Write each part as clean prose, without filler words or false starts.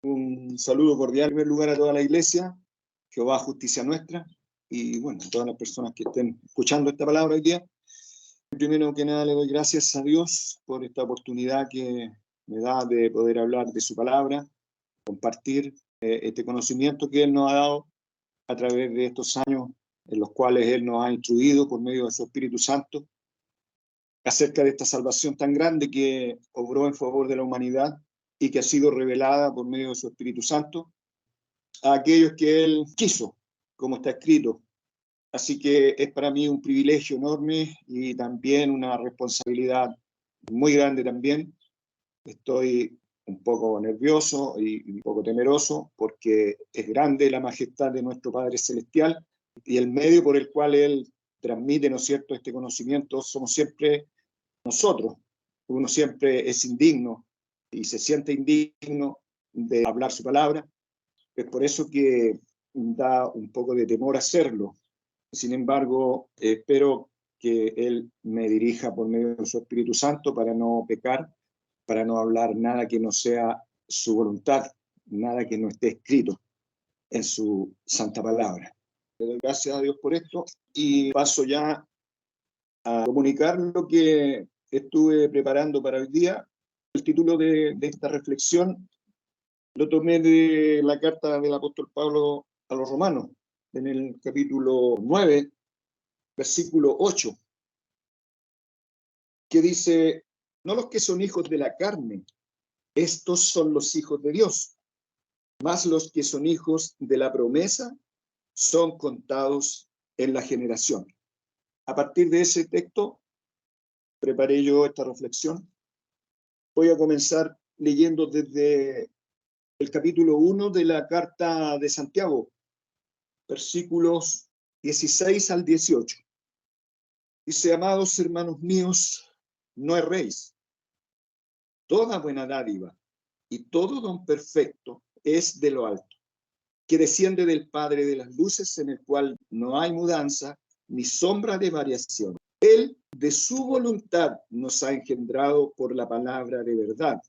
Un saludo cordial en primer lugar a toda la iglesia, Jehová justicia nuestra, y bueno, a todas las personas que estén escuchando esta palabra hoy día. Primero que nada le doy gracias a Dios por esta oportunidad que me da de poder hablar de su palabra, compartir este conocimiento que Él nos ha dado a través de estos años en los cuales Él nos ha instruido por medio de su Espíritu Santo acerca de esta salvación tan grande que obró en favor de la humanidad y que ha sido revelada por medio de su Espíritu Santo a aquellos que Él quiso, como está escrito. Así que es para mí un privilegio enorme y también una responsabilidad muy grande también. Estoy un poco nervioso y un poco temeroso porque es grande la majestad de nuestro Padre Celestial y el medio por el cual Él transmite, ¿no es cierto?, este conocimiento somos siempre nosotros. Uno siempre es indigno y se siente indigno de hablar su palabra. Es por eso que da un poco de temor hacerlo. Sin embargo, espero que Él me dirija por medio de su Espíritu Santo para no pecar, para no hablar nada que no sea su voluntad, nada que no esté escrito en su santa palabra. Le doy gracias a Dios por esto y paso ya a comunicar lo que estuve preparando para hoy día. El título de esta reflexión lo tomé de la carta del apóstol Pablo a los romanos, en el capítulo 9, versículo 8, que dice: no los que son hijos de la carne, estos son los hijos de Dios, mas los que son hijos de la promesa son contados en la generación. A partir de ese texto preparé yo esta reflexión. Voy a comenzar leyendo desde el capítulo 1 de la carta de Santiago, versículos 16 al 18. Dice: amados hermanos míos, no erréis. Toda buena dádiva y todo don perfecto es de lo alto, que desciende del Padre de las luces, en el cual no hay mudanza ni sombra de variación. Él de su voluntad nos ha engendrado por la palabra de verdad,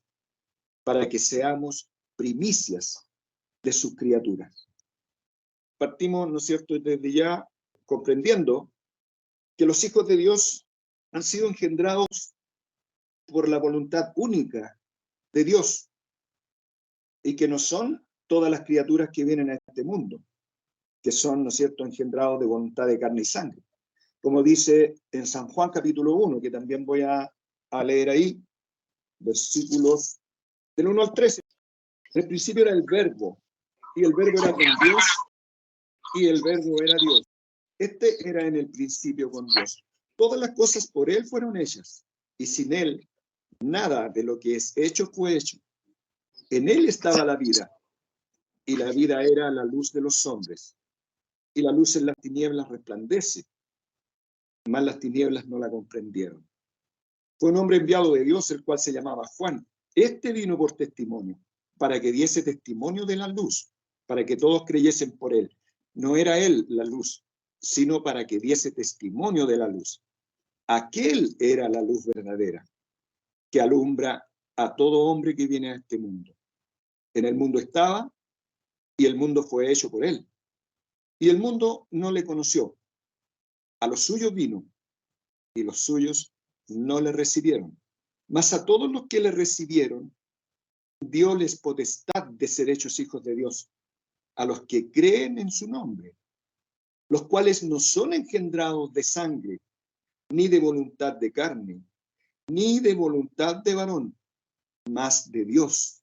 para que seamos primicias de sus criaturas. Partimos, ¿no es cierto?, desde ya comprendiendo que los hijos de Dios han sido engendrados por la voluntad única de Dios y que no son todas las criaturas que vienen a este mundo, que son, ¿no es cierto?, engendrados de voluntad de carne y sangre. Como dice en San Juan capítulo 1, que también voy a leer ahí, versículos del 1 al 13. En el principio era el verbo, y el verbo era con Dios, y el verbo era Dios. Este era en el principio con Dios. Todas las cosas por Él fueron hechas, y sin Él nada de lo que es hecho fue hecho. En Él estaba la vida, y la vida era la luz de los hombres. Y la luz en las tinieblas resplandece, mas las tinieblas no la comprendieron. Fue un hombre enviado de Dios, el cual se llamaba Juan. Este vino por testimonio, para que diese testimonio de la luz, para que todos creyesen por él. No era él la luz, sino para que diese testimonio de la luz. Aquel era la luz verdadera, que alumbra a todo hombre que viene a este mundo. En el mundo estaba, y el mundo fue hecho por él. Y el mundo no le conoció. A los suyos vino, y los suyos no le recibieron. Mas a todos los que le recibieron, dióles potestad de ser hechos hijos de Dios, a los que creen en su nombre, los cuales no son engendrados de sangre, ni de voluntad de carne, ni de voluntad de varón, mas de Dios.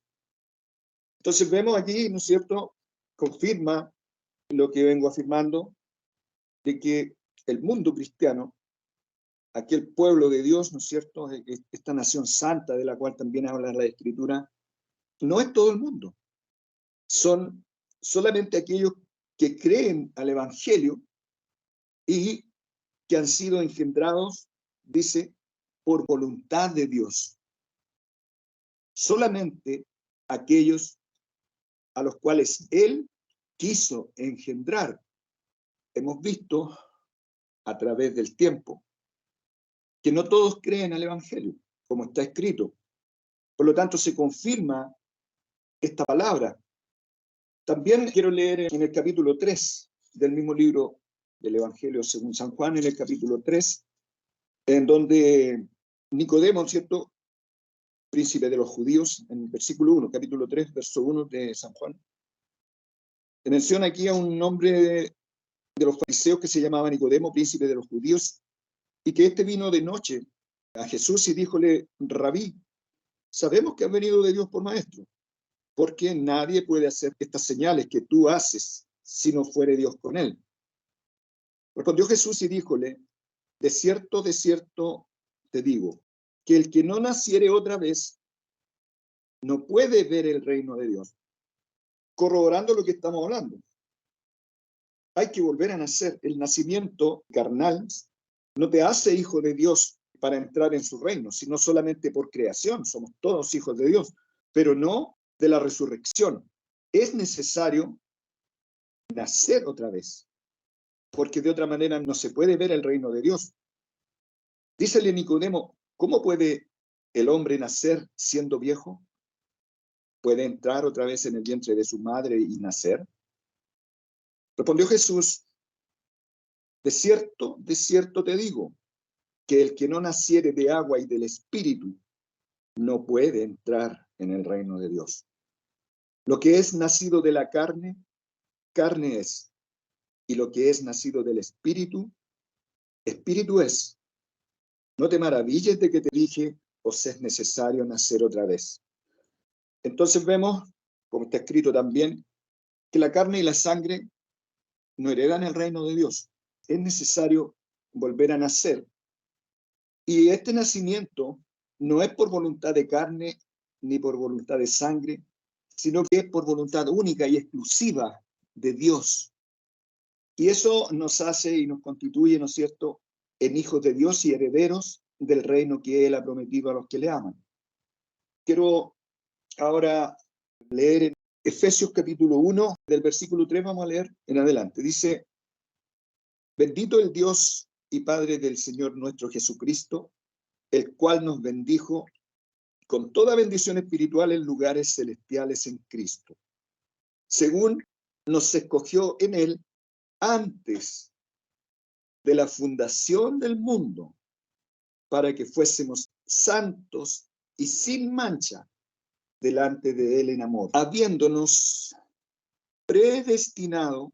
Entonces vemos aquí, ¿no es cierto?, confirma lo que vengo afirmando, de que el mundo cristiano, aquel pueblo de Dios, ¿no es cierto?, esta nación santa de la cual también habla la Escritura, no es todo el mundo. Son solamente aquellos que creen al Evangelio y que han sido engendrados, dice, por voluntad de Dios. Solamente aquellos a los cuales Él quiso engendrar. Hemos visto a través del tiempo que no todos creen al Evangelio, como está escrito. Por lo tanto, se confirma esta palabra. También quiero leer en el capítulo 3 del mismo libro del Evangelio según San Juan, en el capítulo 3, en donde Nicodemo, ¿cierto?, príncipe de los judíos, en el versículo 1, capítulo 3, verso 1 de San Juan, menciona aquí a un hombre de los fariseos que se llamaba Nicodemo, príncipe de los judíos, y que este vino de noche a Jesús y díjole: Rabí, sabemos que has venido de Dios por maestro, porque nadie puede hacer estas señales que tú haces si no fuere Dios con él. Respondió Jesús y díjole: de cierto te digo, que el que no naciere otra vez no puede ver el reino de Dios. Corroborando lo que estamos hablando. Hay que volver a nacer. El nacimiento carnal no te hace hijo de Dios para entrar en su reino, sino solamente por creación. Somos todos hijos de Dios, pero no de la resurrección. Es necesario nacer otra vez, porque de otra manera no se puede ver el reino de Dios. Dícele Nicodemo: ¿cómo puede el hombre nacer siendo viejo? ¿Puede entrar otra vez en el vientre de su madre y nacer? Respondió Jesús: de cierto te digo, que el que no naciere de agua y del Espíritu no puede entrar en el reino de Dios. Lo que es nacido de la carne, carne es, y lo que es nacido del Espíritu, Espíritu es. No te maravilles de que te dije: os es necesario nacer otra vez. Entonces vemos, como está escrito también, que la carne y la sangre no heredan el reino de Dios. Es necesario volver a nacer. Y este nacimiento no es por voluntad de carne ni por voluntad de sangre, sino que es por voluntad única y exclusiva de Dios. Y eso nos hace y nos constituye, ¿no es cierto?, en hijos de Dios y herederos del reino que Él ha prometido a los que le aman. Quiero ahora leer en Efesios capítulo 1, del versículo 3, vamos a leer en adelante. Dice: bendito el Dios y Padre del Señor nuestro Jesucristo, el cual nos bendijo con toda bendición espiritual en lugares celestiales en Cristo, según nos escogió en Él antes de la fundación del mundo, para que fuésemos santos y sin mancha delante de Él en amor, habiéndonos predestinado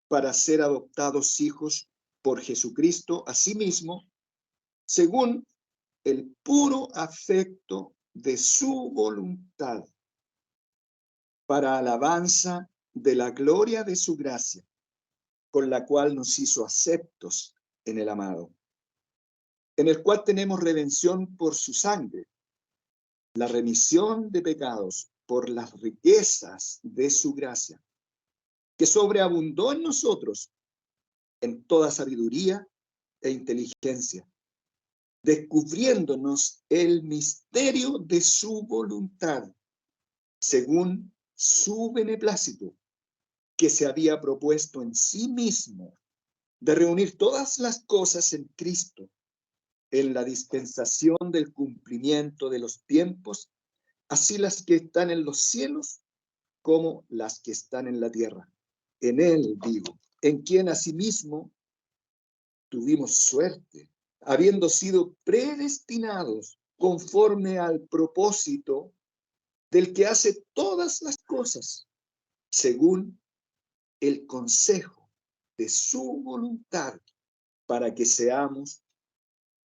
para ser adoptados hijos por Jesucristo, asimismo, según el puro afecto de su voluntad, para alabanza de la gloria de su gracia, con la cual nos hizo aceptos en el amado, en el cual tenemos redención por su sangre, la remisión de pecados por las riquezas de su gracia, que sobreabundó en nosotros en toda sabiduría e inteligencia, descubriéndonos el misterio de su voluntad, según su beneplácito, que se había propuesto en sí mismo, de reunir todas las cosas en Cristo, en la dispensación del cumplimiento de los tiempos, así las que están en los cielos como las que están en la tierra. En Él, digo, en quien asimismo tuvimos suerte, habiendo sido predestinados conforme al propósito del que hace todas las cosas, según el consejo de su voluntad, para que seamos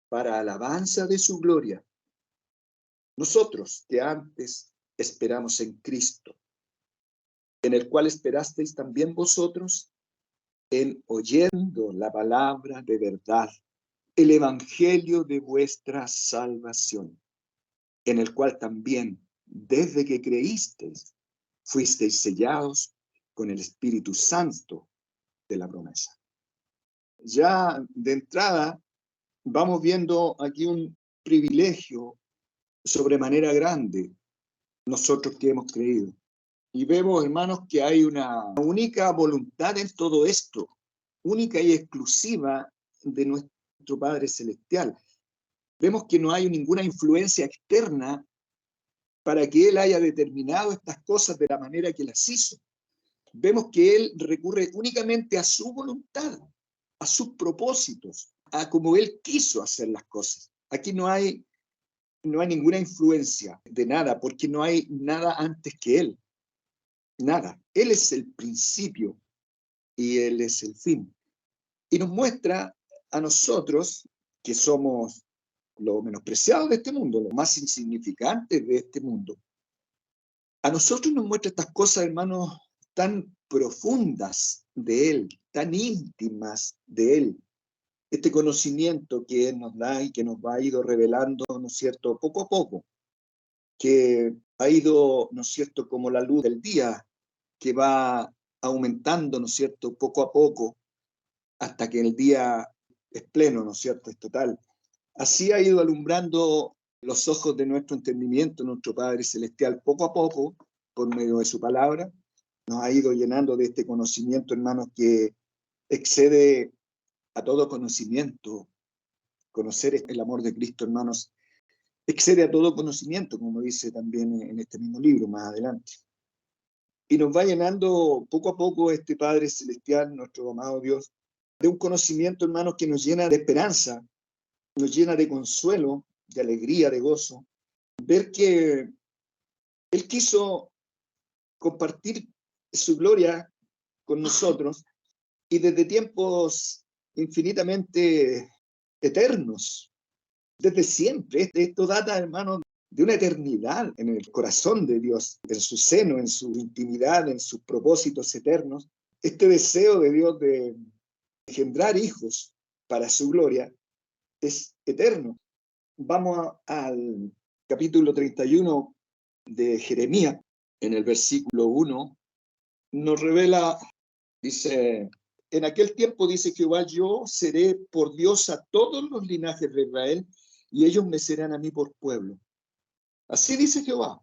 para alabanza de su gloria. Nosotros que antes esperamos en Cristo, en el cual esperasteis también vosotros, en oyendo la palabra de verdad, el evangelio de vuestra salvación, en el cual también, desde que creísteis, fuisteis sellados con el Espíritu Santo de la promesa. Ya de entrada vamos viendo aquí un privilegio sobremanera grande, nosotros que hemos creído. Y vemos, hermanos, que hay una única voluntad en todo esto, única y exclusiva de nuestro Padre Celestial. Vemos que no hay ninguna influencia externa para que Él haya determinado estas cosas de la manera que las hizo. Vemos que Él recurre únicamente a su voluntad, a sus propósitos, a como Él quiso hacer las cosas. Aquí no hay ninguna influencia de nada, porque no hay nada antes que Él. Nada. Él es el principio y Él es el fin. Y nos muestra a nosotros, que somos los menospreciados de este mundo, los más insignificantes de este mundo. A nosotros nos muestra estas cosas, hermanos, tan profundas de Él, tan íntimas de Él. Este conocimiento que Él nos da y que nos va ido revelando, ¿no es cierto?, poco a poco, que ha ido, ¿no es cierto?, como la luz del día, que va aumentando, ¿no es cierto?, poco a poco, hasta que el día es pleno, ¿no es cierto?, es total. Así ha ido alumbrando los ojos de nuestro entendimiento, nuestro Padre Celestial, poco a poco, por medio de su palabra, nos ha ido llenando de este conocimiento, hermanos, que excede a todo conocimiento. Conocer el amor de Cristo, hermanos, excede a todo conocimiento, como dice también en este mismo libro más adelante. Y nos va llenando poco a poco este Padre Celestial, nuestro amado Dios, de un conocimiento, hermanos, que nos llena de esperanza, nos llena de consuelo, de alegría, de gozo. Ver que Él quiso compartir su gloria con nosotros y desde tiempos infinitamente eternos, desde siempre. Esto data, hermano, de una eternidad en el corazón de Dios, en su seno, en su intimidad, en sus propósitos eternos. Este deseo de Dios de engendrar hijos para su gloria es eterno. Vamos al capítulo 31 de Jeremías, en el versículo 1, nos revela, dice, en aquel tiempo, dice Jehová, yo seré por Dios a todos los linajes de Israel, y ellos me serán a mí por pueblo. Así dice Jehová.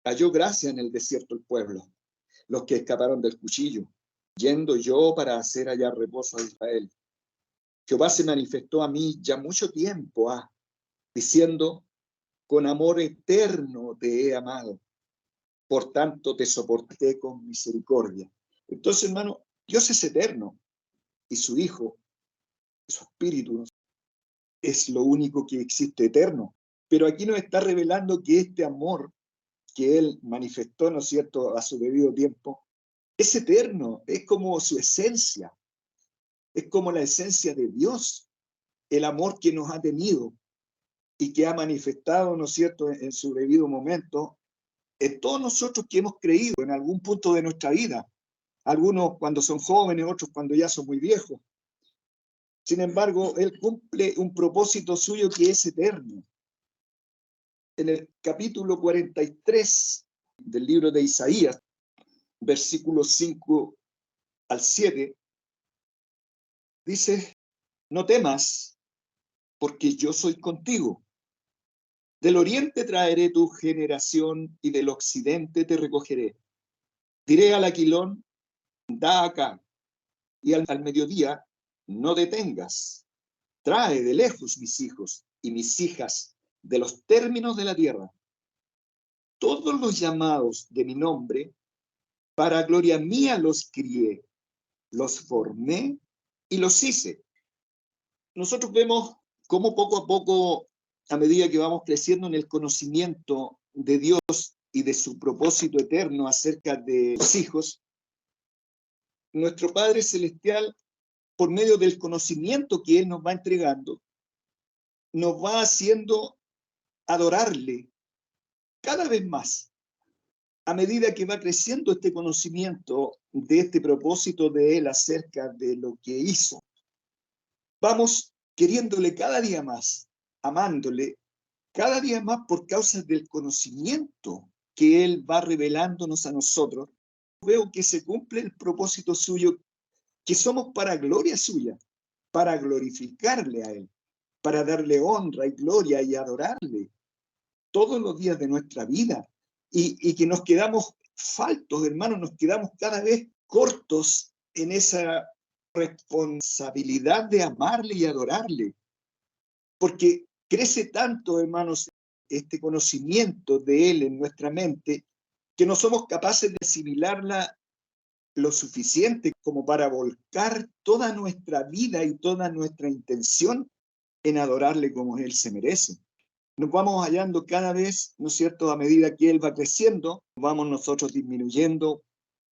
Halló gracia en el desierto el pueblo, los que escaparon del cuchillo, yendo yo para hacer allá reposo a Israel. Jehová se manifestó a mí ya mucho tiempo, diciendo, con amor eterno te he amado, por tanto te soporté con misericordia. Entonces, hermano, Dios es eterno, y su Hijo, su Espíritu, es lo único que existe eterno. Pero aquí nos está revelando que este amor que Él manifestó, ¿no es cierto?, a su debido tiempo, es eterno, es como su esencia, es como la esencia de Dios, el amor que nos ha tenido y que ha manifestado, ¿no es cierto?, en su debido momento, en todos nosotros que hemos creído en algún punto de nuestra vida, algunos cuando son jóvenes, otros cuando ya son muy viejos. Sin embargo, Él cumple un propósito suyo que es eterno. En el capítulo 43 del libro de Isaías, versículos 5 al 7, dice, no temas, porque yo soy contigo. Del oriente traeré tu generación y del occidente te recogeré. Diré al aquilón, da acá, y al mediodía, no detengas. Trae de lejos mis hijos y mis hijas de los términos de la tierra. Todos los llamados de mi nombre, para gloria mía los crié, los formé y los hice. Nosotros vemos cómo poco a poco, a medida que vamos creciendo en el conocimiento de Dios y de su propósito eterno acerca de los hijos, nuestro Padre Celestial, por medio del conocimiento que Él nos va entregando, nos va haciendo adorarle cada vez más. A medida que va creciendo este conocimiento de este propósito de Él acerca de lo que hizo, vamos queriéndole cada día más, amándole cada día más por causa del conocimiento que Él va revelándonos a nosotros. Veo que se cumple el propósito suyo, que somos para gloria suya, para glorificarle a Él, para darle honra y gloria y adorarle todos los días de nuestra vida. Y que nos quedamos faltos, hermanos, nos quedamos cada vez cortos en esa responsabilidad de amarle y adorarle. Porque crece tanto, hermanos, este conocimiento de Él en nuestra mente, que no somos capaces de asimilarla lo suficiente como para volcar toda nuestra vida y toda nuestra intención en adorarle como Él se merece. Nos vamos hallando cada vez, ¿no es cierto?, a medida que Él va creciendo, vamos nosotros disminuyendo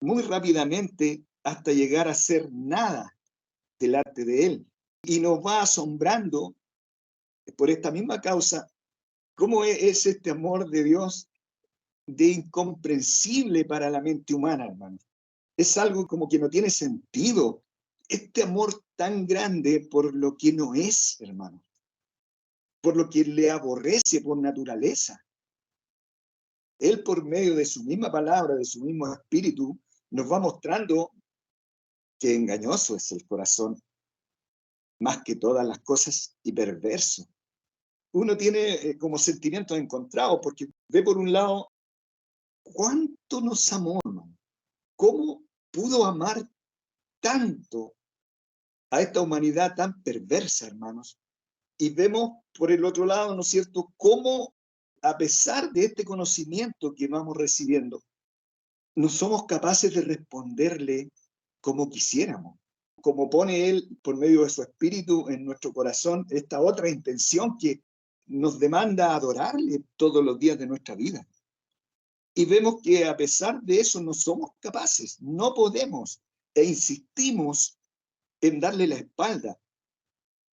muy rápidamente hasta llegar a ser nada delante de Él. Y nos va asombrando por esta misma causa cómo es este amor de Dios de incomprensible para la mente humana, hermano. Es algo como que no tiene sentido. Este amor tan grande por lo que no es, hermano. Por lo que le aborrece por naturaleza. Él, por medio de su misma palabra, de su mismo espíritu, nos va mostrando que engañoso es el corazón, más que todas las cosas, y perverso. Uno tiene como sentimientos encontrados, porque ve por un lado cuánto nos amó, hermano. ¿Cómo pudo amar tanto a esta humanidad tan perversa, hermanos? Y vemos por el otro lado, ¿no es cierto?, cómo a pesar de este conocimiento que vamos recibiendo, no somos capaces de responderle como quisiéramos. Como pone Él por medio de su espíritu en nuestro corazón, esta otra intención que nos demanda adorarle todos los días de nuestra vida. Y vemos que a pesar de eso no somos capaces, no podemos, e insistimos en darle la espalda.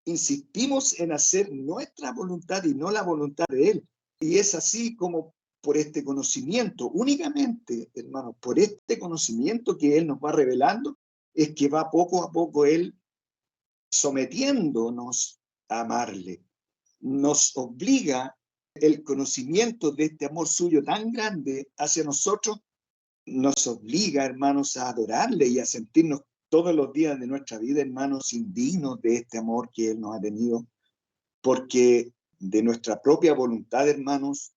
Insistimos en hacer nuestra voluntad y no la voluntad de Él. Y es así como por este conocimiento, únicamente, hermanos, por este conocimiento que Él nos va revelando, es que va poco a poco Él sometiéndonos a amarle. Nos obliga el conocimiento de este amor suyo tan grande hacia nosotros, nos obliga, hermanos, a adorarle y a sentirnos todos los días de nuestra vida, hermanos, indignos de este amor que Él nos ha tenido, porque de nuestra propia voluntad, hermanos,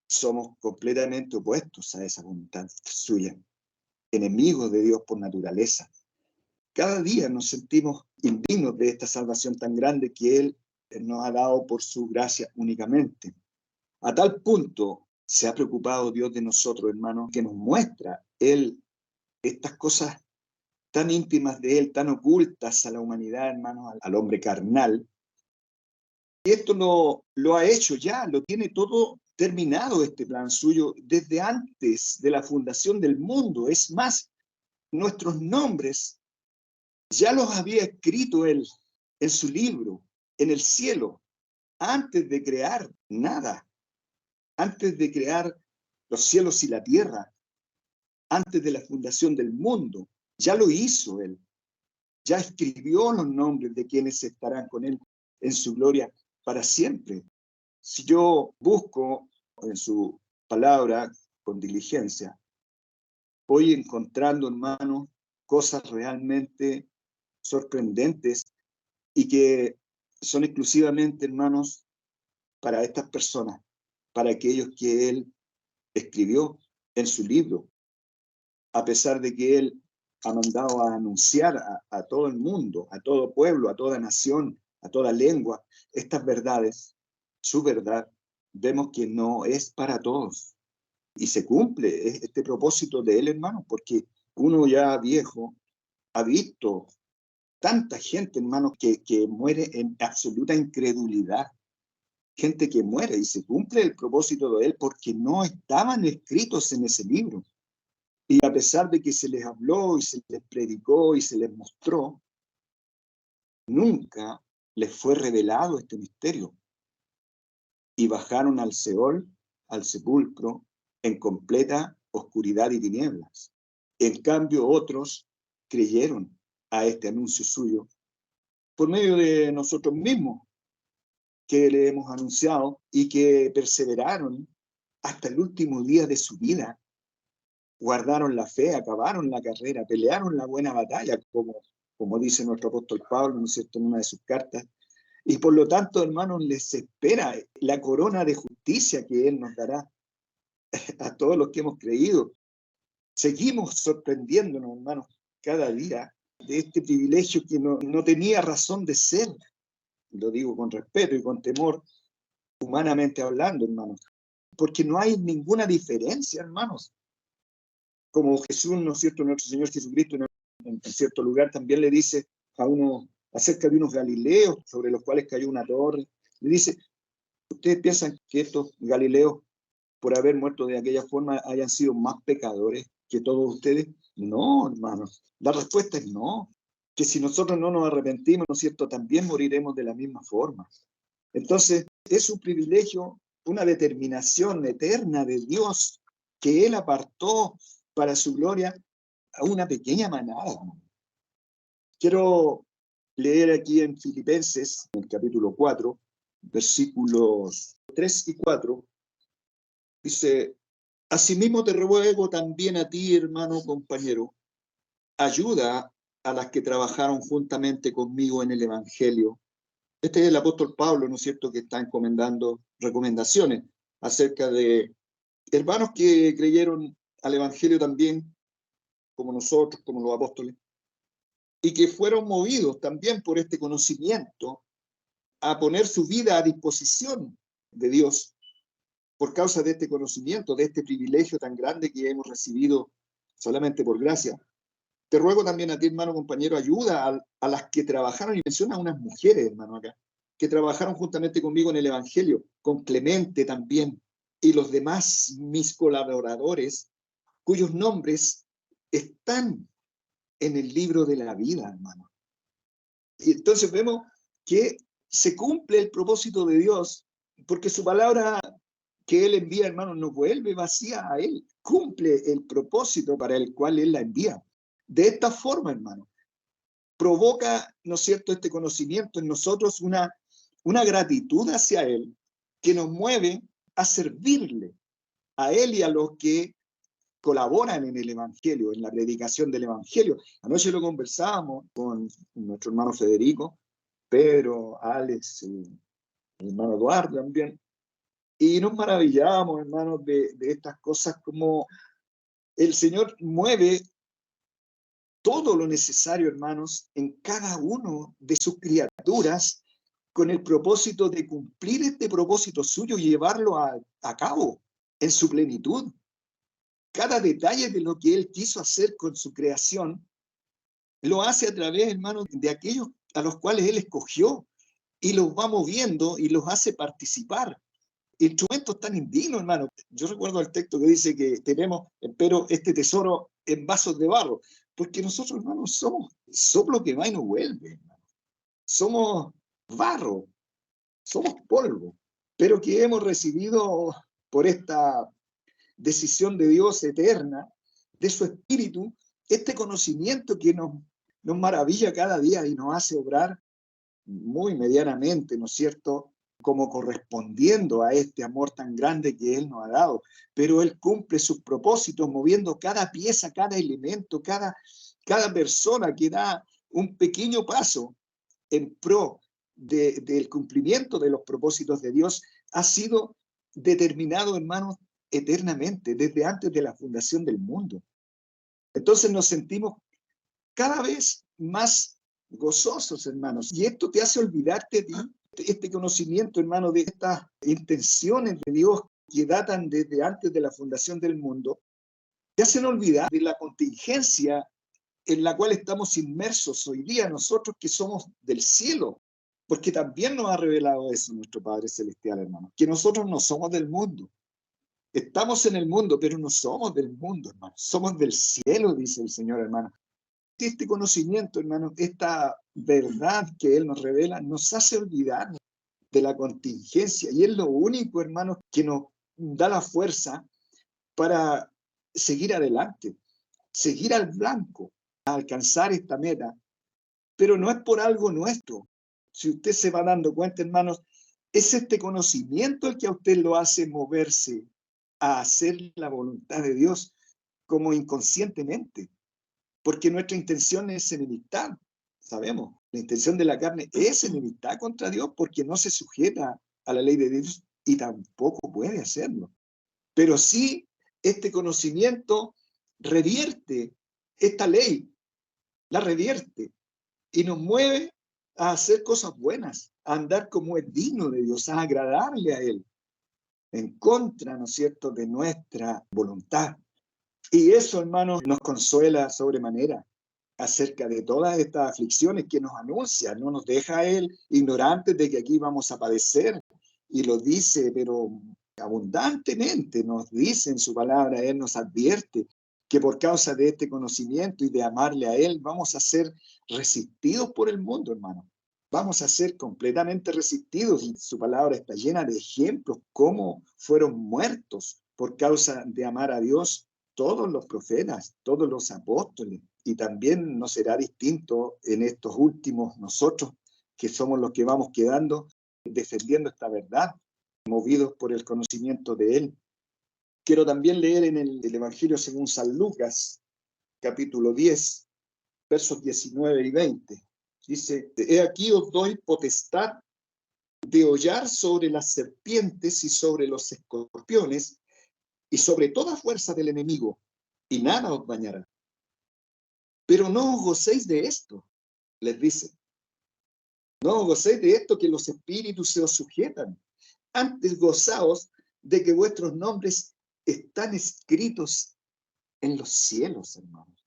somos completamente opuestos a esa voluntad suya, enemigos de Dios por naturaleza. Cada día nos sentimos indignos de esta salvación tan grande que Él nos ha dado por su gracia únicamente. A tal punto se ha preocupado Dios de nosotros, hermanos, que nos muestra Él estas cosas tan íntimas de Él, tan ocultas a la humanidad, hermanos, al hombre carnal. Y esto lo ha hecho ya, lo tiene todo terminado este plan suyo desde antes de la fundación del mundo. Es más, nuestros nombres ya los había escrito Él en su libro, en el cielo, antes de crear nada, antes de crear los cielos y la tierra, antes de la fundación del mundo. Ya lo hizo Él. Ya escribió los nombres de quienes estarán con Él en su gloria para siempre. Si yo busco en su palabra con diligencia, voy encontrando, hermanos, cosas realmente sorprendentes y que son exclusivamente, hermanos, para estas personas, para aquellos que Él escribió en su libro, a pesar de que Él ha mandado a anunciar a todo el mundo, a todo pueblo, a toda nación, a toda lengua, estas verdades, su verdad, vemos que no es para todos. Y se cumple este propósito de Él, hermano, porque uno ya viejo ha visto tanta gente, hermano, que muere en absoluta incredulidad. Gente que muere y se cumple el propósito de Él porque no estaban escritos en ese libro. Y a pesar de que se les habló y se les predicó y se les mostró, nunca les fue revelado este misterio. Y bajaron al Seol, al sepulcro, en completa oscuridad y tinieblas. En cambio, otros creyeron a este anuncio suyo por medio de nosotros mismos, que le hemos anunciado y que perseveraron hasta el último día de su vida. Guardaron la fe, acabaron la carrera, pelearon la buena batalla, como dice nuestro apóstol Pablo, ¿no es cierto?, en una de sus cartas. Y por lo tanto, hermanos, les espera la corona de justicia que Él nos dará a todos los que hemos creído. Seguimos sorprendiéndonos, hermanos, cada día de este privilegio que no tenía razón de ser. Lo digo con respeto y con temor, humanamente hablando, hermanos. porque no hay ninguna diferencia, hermanos. Como Jesús, ¿no es cierto?, nuestro Señor Jesucristo en cierto lugar también le dice a uno acerca de unos galileos sobre los cuales cayó una torre. Le dice, ¿ustedes piensan que estos galileos, por haber muerto de aquella forma, hayan sido más pecadores que todos ustedes? No, hermanos. La respuesta es no. Que si nosotros no nos arrepentimos, ¿no es cierto?, también moriremos de la misma forma. Entonces, es un privilegio, una determinación eterna de Dios que Él apartó para su gloria a una pequeña manada. Quiero leer aquí en Filipenses, en el capítulo 4, versículos 3 y 4. Dice, asimismo te ruego también a ti, hermano compañero, ayuda a las que trabajaron juntamente conmigo en el Evangelio. Este es el apóstol Pablo, ¿no es cierto?, que está encomendando recomendaciones acerca de hermanos que creyeron al Evangelio también, como nosotros, como los apóstoles, y que fueron movidos también por este conocimiento a poner su vida a disposición de Dios por causa de este conocimiento, de este privilegio tan grande que hemos recibido solamente por gracia. Te ruego también a ti, hermano compañero, ayuda a las que trabajaron, y menciona a unas mujeres, hermano, acá, que trabajaron juntamente conmigo en el Evangelio, con Clemente también, y los demás mis colaboradores, cuyos nombres están en el libro de la vida, hermano. Y entonces vemos que se cumple el propósito de Dios, porque su palabra que Él envía, hermano, no vuelve vacía a Él, cumple el propósito para el cual Él la envía. De esta forma, hermano, provoca, ¿no es cierto?, este conocimiento en nosotros una gratitud hacia Él que nos mueve a servirle a Él y a los que colaboran en el Evangelio, en la predicación del Evangelio. Anoche lo conversábamos con nuestro hermano Federico, Pedro, Alex, el hermano Eduardo también, y nos maravillábamos, hermanos, de estas cosas, como el Señor mueve todo lo necesario, hermanos, en cada uno de sus criaturas, con el propósito de cumplir este propósito suyo y llevarlo a cabo en su plenitud. Cada detalle de lo que Él quiso hacer con su creación, lo hace a través, hermanos, de aquellos a los cuales Él escogió, y los va moviendo y los hace participar. Instrumentos tan indignos, hermano. Yo recuerdo el texto que dice que tenemos, pero este tesoro en vasos de barro, porque nosotros, hermanos, somos soplo que va y no vuelve, hermano. Somos barro, somos polvo, pero que hemos recibido por esta decisión de Dios eterna, de su Espíritu, este conocimiento que nos maravilla cada día y nos hace obrar muy medianamente, ¿no es cierto?, como correspondiendo a este amor tan grande que Él nos ha dado. Pero Él cumple sus propósitos moviendo cada pieza, cada elemento, cada persona que da un pequeño paso en pro del cumplimiento de los propósitos de Dios, ha sido determinado, hermanos, eternamente, desde antes de la fundación del mundo. Entonces nos sentimos cada vez más gozosos, hermanos. Y esto te hace olvidarte de este conocimiento, hermano, de estas intenciones de Dios que datan desde antes de la fundación del mundo. Te hacen olvidar de la contingencia en la cual estamos inmersos hoy día nosotros que somos del cielo. Porque también nos ha revelado eso nuestro Padre Celestial, hermano, que nosotros no somos del mundo. Estamos en el mundo, pero no somos del mundo, hermano. Somos del cielo, dice el Señor, hermano. Este conocimiento, hermano, esta verdad que Él nos revela, nos hace olvidar de la contingencia. Y es lo único, hermano, que nos da la fuerza para seguir adelante, seguir al blanco, a alcanzar esta meta. Pero no es por algo nuestro. Si usted se va dando cuenta, hermanos, es este conocimiento el que a usted lo hace moverse a hacer la voluntad de Dios como inconscientemente. Porque nuestra intención es enemistad, sabemos. La intención de la carne es enemistad contra Dios porque no se sujeta a la ley de Dios y tampoco puede hacerlo. Pero sí, este conocimiento revierte esta ley, la revierte y nos mueve a hacer cosas buenas, a andar como es digno de Dios, a agradarle a Él. en contra, ¿no es cierto?, de nuestra voluntad. Y eso, hermanos, nos consuela sobremanera acerca de todas estas aflicciones que nos anuncia. No nos deja Él ignorantes de que aquí vamos a padecer. Y lo dice, pero abundantemente nos dice en su palabra, Él nos advierte que por causa de este conocimiento y de amarle a Él, vamos a ser resistidos por el mundo, hermano. Vamos a ser completamente resistidos. Y su palabra está llena de ejemplos, cómo fueron muertos por causa de amar a Dios todos los profetas, todos los apóstoles. Y también no será distinto en estos últimos nosotros, que somos los que vamos quedando defendiendo esta verdad, movidos por el conocimiento de Él. Quiero también leer en el Evangelio según San Lucas, capítulo 10, versos 19 y 20. Dice, he aquí os doy potestad de hollar sobre las serpientes y sobre los escorpiones y sobre toda fuerza del enemigo, y nada os dañará. Pero no os gocéis de esto, les dice. No os gocéis de esto que los espíritus se os sujetan. Antes gozaos de que vuestros nombres están escritos en los cielos, hermanos.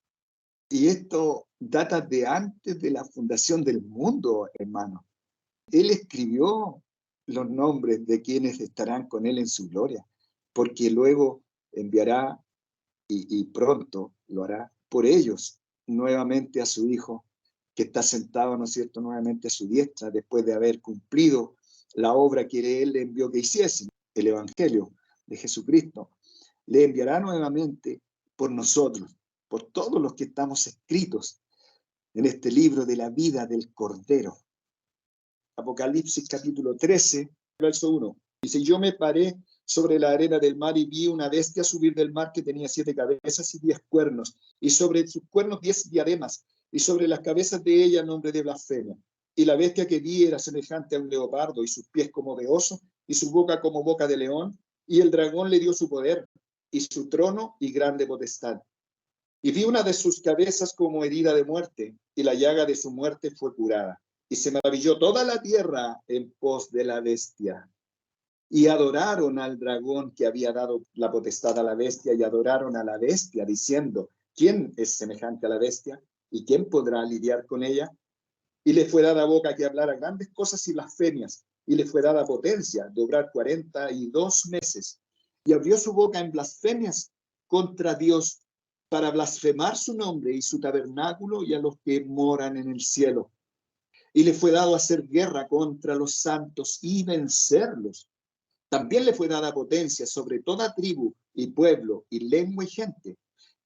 Y esto data de antes de la fundación del mundo, hermanos. Él escribió los nombres de quienes estarán con Él en su gloria, porque luego enviará y pronto lo hará por ellos nuevamente a su Hijo, que está sentado, ¿no es cierto?, nuevamente a su diestra, después de haber cumplido la obra que Él le envió que hiciesen, el Evangelio de Jesucristo. Le enviará nuevamente por nosotros, por todos los que estamos escritos en este libro de la vida del Cordero. Apocalipsis capítulo 13, verso 1. Dice, yo me paré sobre la arena del mar y vi una bestia subir del mar que tenía 7 cabezas y 10 cuernos, y sobre sus cuernos 10 diademas, y sobre las cabezas de ella nombre de blasfemia. Y la bestia que vi era semejante a un leopardo, y sus pies como de oso, y su boca como boca de león, y el dragón le dio su poder, y su trono y grande potestad. Y vi una de sus cabezas como herida de muerte, y la llaga de su muerte fue curada. Y se maravilló toda la tierra en pos de la bestia. Y adoraron al dragón que había dado la potestad a la bestia, y adoraron a la bestia, diciendo, ¿quién es semejante a la bestia? ¿Y quién podrá lidiar con ella? Y le fue dada boca que hablara grandes cosas y blasfemias, y le fue dada potencia de obrar 42 meses. Y abrió su boca en blasfemias contra Dios, para blasfemar su nombre y su tabernáculo y a los que moran en el cielo. Y le fue dado hacer guerra contra los santos y vencerlos. También le fue dada potencia sobre toda tribu y pueblo y lengua y gente.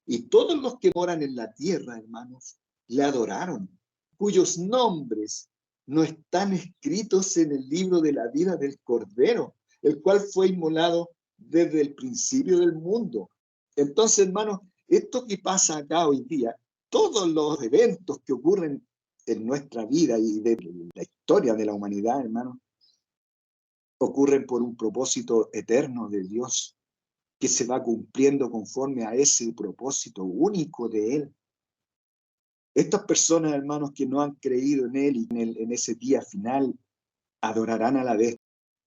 Y todos los que moran en la tierra, hermanos, le adoraron, cuyos nombres no están escritos en el libro de la vida del Cordero, el cual fue inmolado desde el principio del mundo. Entonces, hermanos, esto que pasa acá hoy día, todos los eventos que ocurren en nuestra vida y de la historia de la humanidad, hermanos, ocurren por un propósito eterno de Dios, que se va cumpliendo conforme a ese propósito único de Él. Estas personas, hermanos, que no han creído en Él y en ese día final, adorarán a la bestia.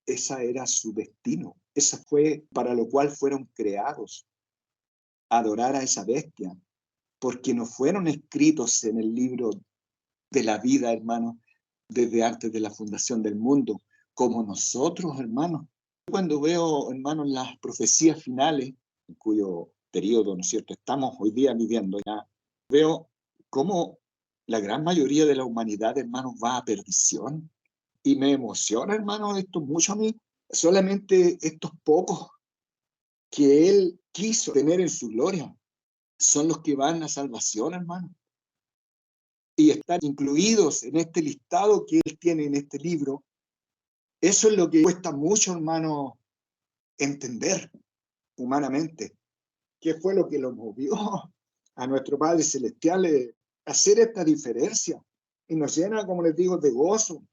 Esa era su destino. Esa fue para lo cual fueron creados. Adorar a esa bestia. Porque no fueron escritos en el libro de la vida, hermanos, desde antes de la fundación del mundo, como nosotros, hermanos. Cuando veo, hermanos, las profecías finales, en cuyo periodo, ¿no es cierto?, estamos hoy día viviendo ya, veo cómo la gran mayoría de la humanidad, hermanos, va a perdición. Y me emociona, hermanos, esto mucho a mí. Solamente estos pocos que Él quiso tener en su gloria son los que van a salvación, hermanos. Y están incluidos en este listado que Él tiene en este libro. Eso es lo que cuesta mucho, hermano, entender humanamente. ¿Qué fue lo que lo movió a nuestro Padre Celestial a hacer esta diferencia? Y nos llena, como les digo, de gozo.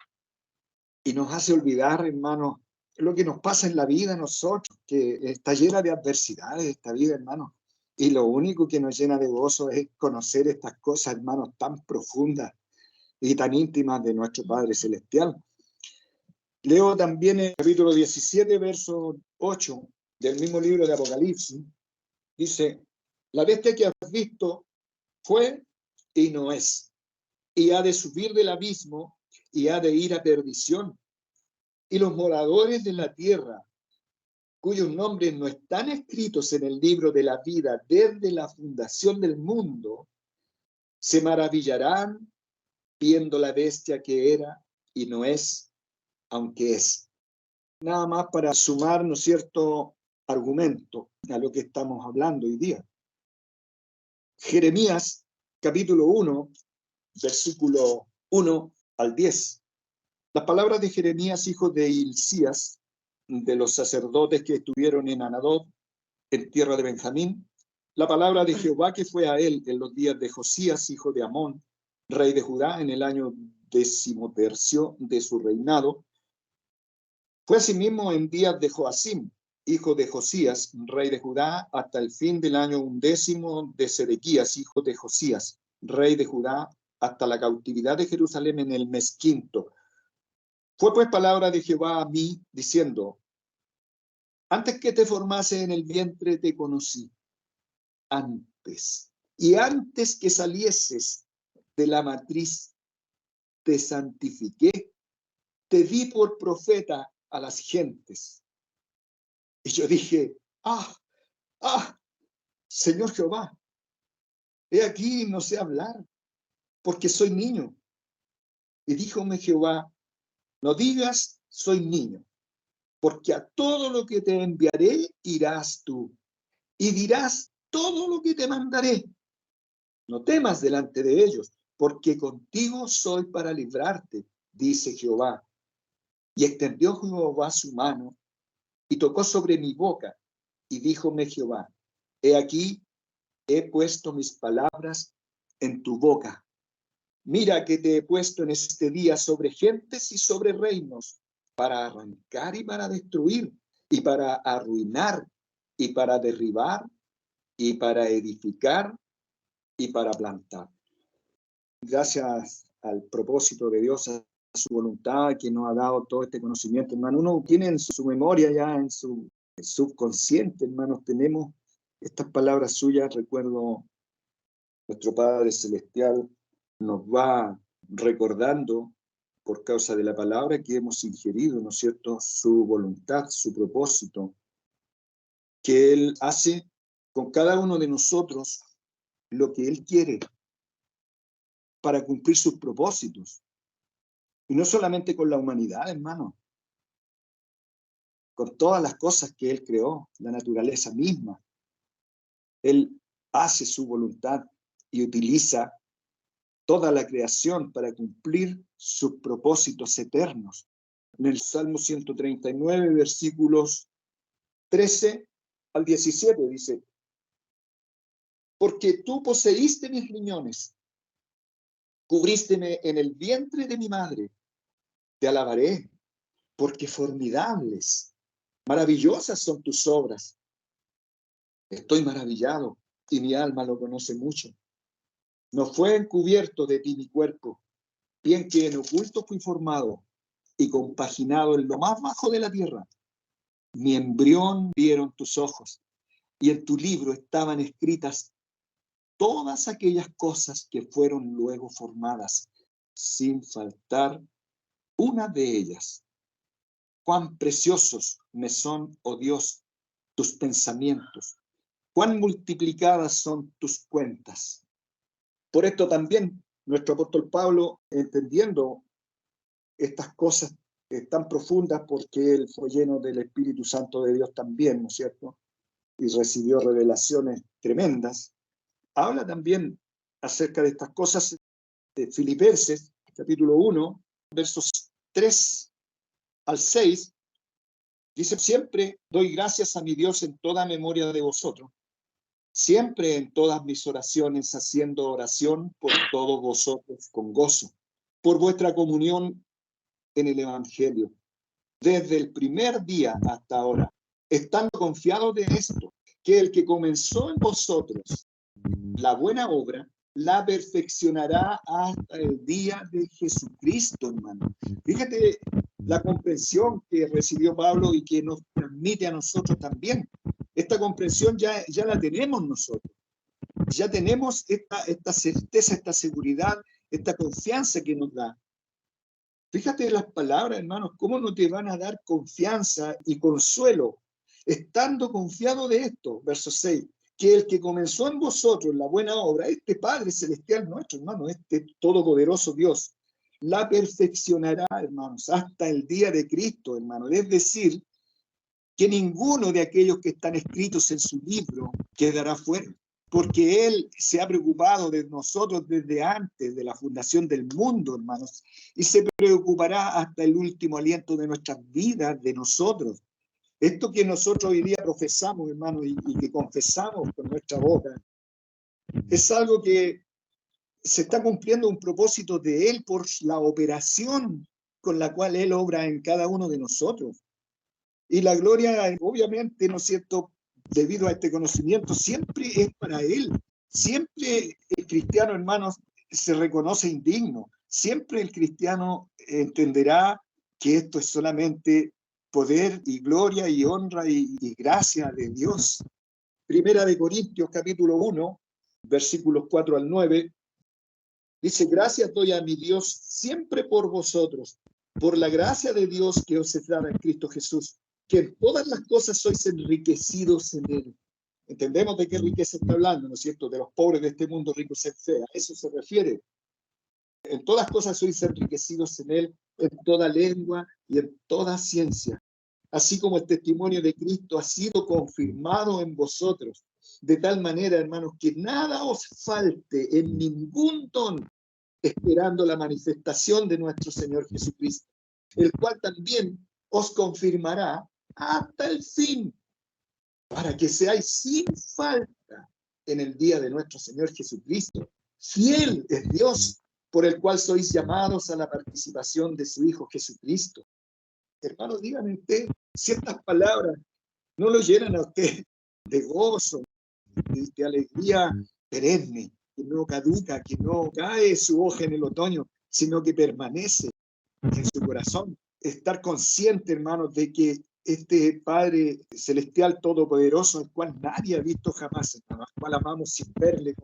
Y nos hace olvidar, hermano, lo que nos pasa en la vida a nosotros, que está llena de adversidades esta vida, hermano. Y lo único que nos llena de gozo es conocer estas cosas, hermanos, tan profundas y tan íntimas de nuestro Padre Celestial. Leo también el capítulo 17, verso 8 del mismo libro de Apocalipsis. Dice, la bestia que has visto fue y no es, y ha de subir del abismo y ha de ir a perdición. Y los moradores de la tierra, cuyos nombres no están escritos en el libro de la vida desde la fundación del mundo, se maravillarán viendo la bestia que era y no es, aunque es. Nada más para sumar, ¿no es cierto?, argumento a lo que estamos hablando hoy día. Jeremías, capítulo 1, versículo 1 al 10. Las palabras de Jeremías, hijo de Hilcías, de los sacerdotes que estuvieron en Anadot, en tierra de Benjamín, la palabra de Jehová que fue a él en los días de Josías, hijo de Amón, rey de Judá, en el año 13º de su reinado. Fue asimismo en días de Joacim, hijo de Josías, rey de Judá, hasta el fin del año 11 de Sedequías, hijo de Josías, rey de Judá, hasta la cautividad de Jerusalén en el mes quinto. Fue pues palabra de Jehová a mí, diciendo, antes que te formase en el vientre te conocí, antes, y antes que salieses de la matriz te santifiqué, te di por profeta a las gentes. Y yo dije, Señor Jehová, he aquí no sé hablar, porque soy niño. Y díjome Jehová, no digas, soy niño, porque a todo lo que te enviaré irás tú, y dirás todo lo que te mandaré. No temas delante de ellos, porque contigo soy para librarte, dice Jehová. Y extendió Jehová su mano, y tocó sobre mi boca, y díjome Jehová, he aquí, he puesto mis palabras en tu boca. Mira que te he puesto en este día sobre gentes y sobre reinos, para arrancar y para destruir, y para arruinar, y para derribar, y para edificar, y para plantar. Gracias al propósito de Dios, a su voluntad, que nos ha dado todo este conocimiento, hermano. Uno tiene en su memoria, ya en su subconsciente, hermanos, tenemos estas palabras suyas. Recuerdo, nuestro Padre Celestial nos va recordando, por causa de la palabra que hemos ingerido, ¿no es cierto?, su voluntad, su propósito, que Él hace con cada uno de nosotros lo que Él quiere para cumplir sus propósitos. Y no solamente con la humanidad, hermano, con todas las cosas que Él creó, la naturaleza misma. Él hace su voluntad y utiliza toda la creación para cumplir sus propósitos eternos. En el Salmo 139, versículos 13 al 17, dice, porque tú poseíste mis riñones, cubrísteme en el vientre de mi madre, te alabaré, porque formidables, maravillosas son tus obras. Estoy maravillado, y mi alma lo conoce mucho. No fue encubierto de ti mi cuerpo, bien que en oculto fui formado y compaginado en lo más bajo de la tierra. Mi embrión vieron tus ojos, y en tu libro estaban escritas todas aquellas cosas que fueron luego formadas, sin faltar una de ellas. Cuán preciosos me son, oh Dios, tus pensamientos, cuán multiplicadas son tus cuentas. Por esto también nuestro apóstol Pablo, entendiendo estas cosas tan profundas, porque él fue lleno del Espíritu Santo de Dios también, ¿no es cierto?, y recibió revelaciones tremendas, habla también acerca de estas cosas de Filipenses, capítulo 1, versos 3 al 6, dice, siempre doy gracias a mi Dios en toda memoria de vosotros, siempre en todas mis oraciones haciendo oración por todos vosotros con gozo, por vuestra comunión en el Evangelio, desde el primer día hasta ahora, estando confiados de esto, que el que comenzó en vosotros la buena obra la perfeccionará hasta el día de Jesucristo, hermano. Fíjate la comprensión que recibió Pablo y que nos transmite a nosotros también. Esta comprensión ya la tenemos nosotros. Ya tenemos esta certeza, esta seguridad, esta confianza que nos da. Fíjate las palabras, hermanos, cómo no te van a dar confianza y consuelo, estando confiado de esto, verso 6, que el que comenzó en vosotros la buena obra, este Padre Celestial nuestro, hermano, este todopoderoso Dios, la perfeccionará, hermanos, hasta el día de Cristo, hermano. Es decir, que ninguno de aquellos que están escritos en su libro quedará fuera, porque Él se ha preocupado de nosotros desde antes de la fundación del mundo, hermanos, y se preocupará hasta el último aliento de nuestras vidas, de nosotros. Esto que nosotros hoy día profesamos, hermanos, y que confesamos con nuestra boca, es algo que se está cumpliendo un propósito de Él por la operación con la cual Él obra en cada uno de nosotros. Y la gloria, obviamente, ¿no es cierto?, debido a este conocimiento, siempre es para Él. Siempre el cristiano, hermanos, se reconoce indigno. Siempre el cristiano entenderá que esto es solamente poder y gloria y honra y gracia de Dios. Primera de Corintios, capítulo 1, versículos 4 al 9, dice: gracias doy a mi Dios siempre por vosotros, por la gracia de Dios que os es dada en Cristo Jesús, que en todas las cosas sois enriquecidos en Él. Entendemos de qué riqueza está hablando, ¿no es cierto? De los pobres de este mundo ricos en fe. A eso se refiere. En todas cosas sois enriquecidos en Él, en toda lengua y en toda ciencia, así como el testimonio de Cristo ha sido confirmado en vosotros, de tal manera, hermanos, que nada os falte en ningún don, esperando la manifestación de nuestro Señor Jesucristo, el cual también os confirmará hasta el fin, para que seáis sin falta en el día de nuestro Señor Jesucristo. Fiel es Dios, por el cual sois llamados a la participación de su Hijo Jesucristo. Hermanos, díganme usted, si estas palabras no lo llenan a usted de gozo, de alegría perenne, que no caduca, que no cae su hoja en el otoño, sino que permanece en su corazón. Estar consciente, hermanos, de que este Padre Celestial Todopoderoso, el cual nadie ha visto jamás, hermano, al cual amamos sin verle,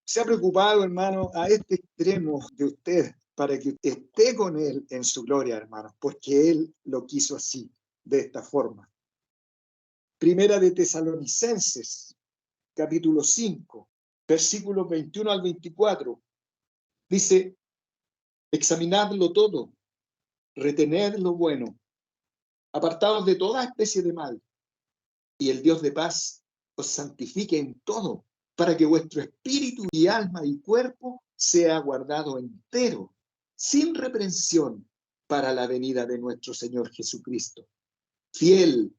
se ha preocupado, hermano, a este extremo de usted, para que esté con Él en su gloria, hermanos, porque Él lo quiso así, de esta forma. Primera de Tesalonicenses, capítulo 5, versículos 21 al 24, dice: examinadlo todo, retened lo bueno, apartados de toda especie de mal, y el Dios de paz os santifique en todo, para que vuestro espíritu y alma y cuerpo sea guardado entero, sin reprensión, para la venida de nuestro Señor Jesucristo. Fiel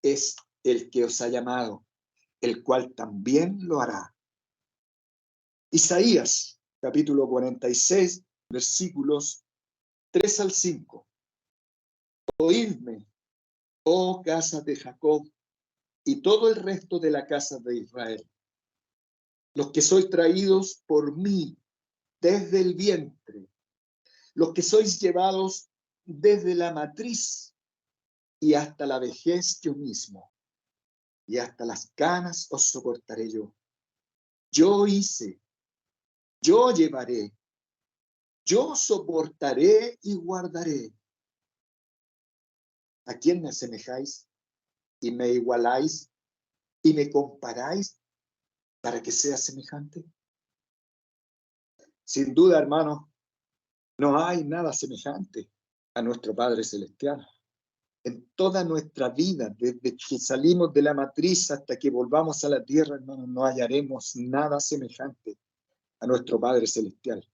es el que os ha llamado, el cual también lo hará. Isaías, capítulo 46, versículos 3 al 5. Oídme, oh casa de Jacob, y todo el resto de la casa de Israel, los que sois traídos por mí desde el vientre, los que sois llevados desde la matriz y hasta la vejez yo mismo, y hasta las canas os soportaré yo. Yo hice, yo llevaré, yo soportaré y guardaré. ¿A quién me asemejáis y me igualáis y me comparáis para que sea semejante? Sin duda, hermanos, no hay nada semejante a nuestro Padre Celestial. En toda nuestra vida, desde que salimos de la matriz hasta que volvamos a la tierra, hermanos, no hallaremos nada semejante a nuestro Padre Celestial.